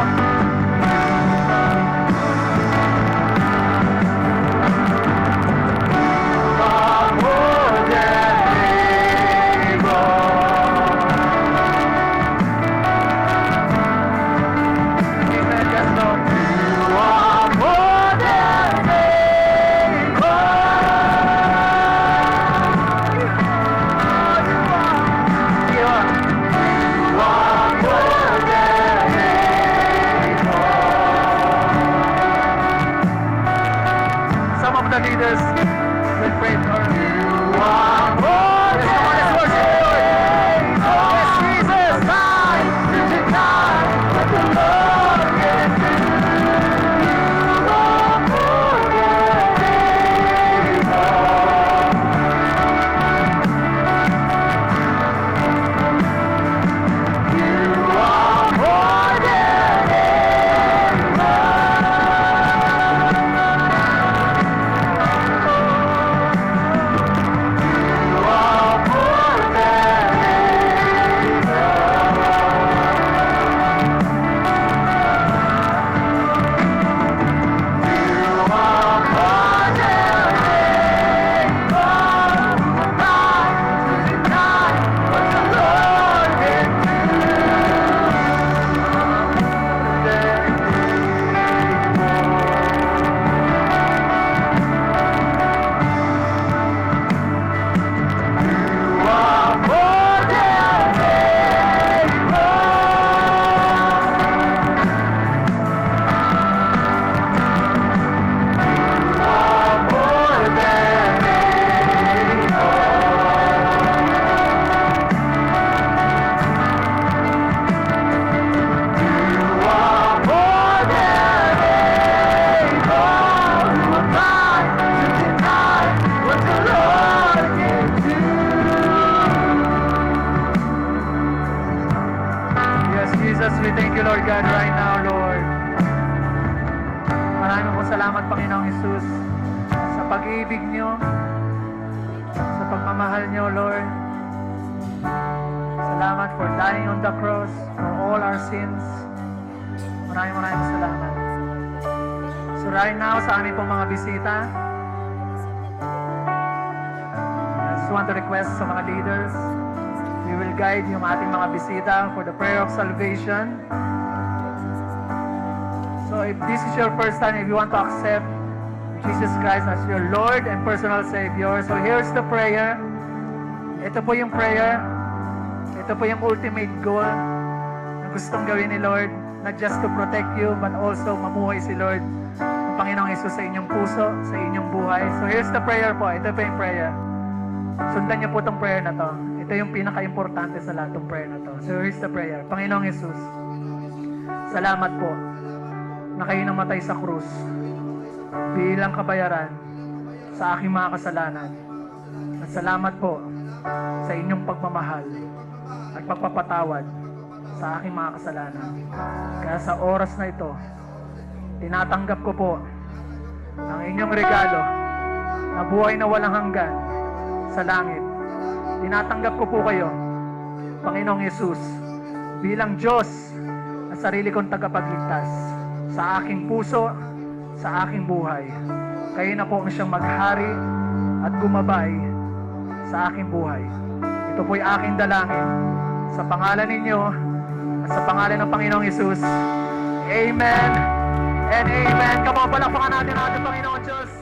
Yes, Jesus, we thank you, Lord God, right now, Lord. Maraming po salamat, Panginoong Jesus, sa pag-ibig niyo, sa pagmamahal niyo, Lord. Salamat for dying on the cross for all our sins. Maraming salamat. So right now, sa aming pong mga bisita, I just want to request sa mga leaders, we will guide yung ating mga bisita for the prayer of salvation. So if this is your first time, if you want to accept Jesus Christ as your Lord and personal Savior, so here's the prayer. Ito po yung prayer. Ito po yung ultimate goal na gustong gawin ni Lord, not just to protect you, but also mamuhay si Lord, ang Panginoong Yesus sa inyong puso, sa inyong buhay. So here's the prayer po. Ito po yung prayer. Sundan niyo po itong prayer na to. Ito yung pinaka-importante sa lahat ng prayer na to. So here's the prayer. Panginoong Yesus, salamat po na kayo namatay sa krus bilang kabayaran sa aking mga kasalanan. At salamat po sa inyong pagmamahal at pagpapatawad sa aking mga kasalanan. Kaya sa oras na ito, tinatanggap ko po ang inyong regalo na buhay na walang hanggan sa langit. Tinatanggap ko po kayo, Panginoong Yesus, bilang Diyos at sarili kong tagapagligtas sa aking puso, sa aking buhay. Kayo na po ang siyang maghari at gumabay sa aking buhay. Ito po'y aking dalangin sa pangalan ninyo at sa pangalan ng Panginoong Yesus. Amen and amen. Kapapalakpakan natin ang ating Panginoon Diyos.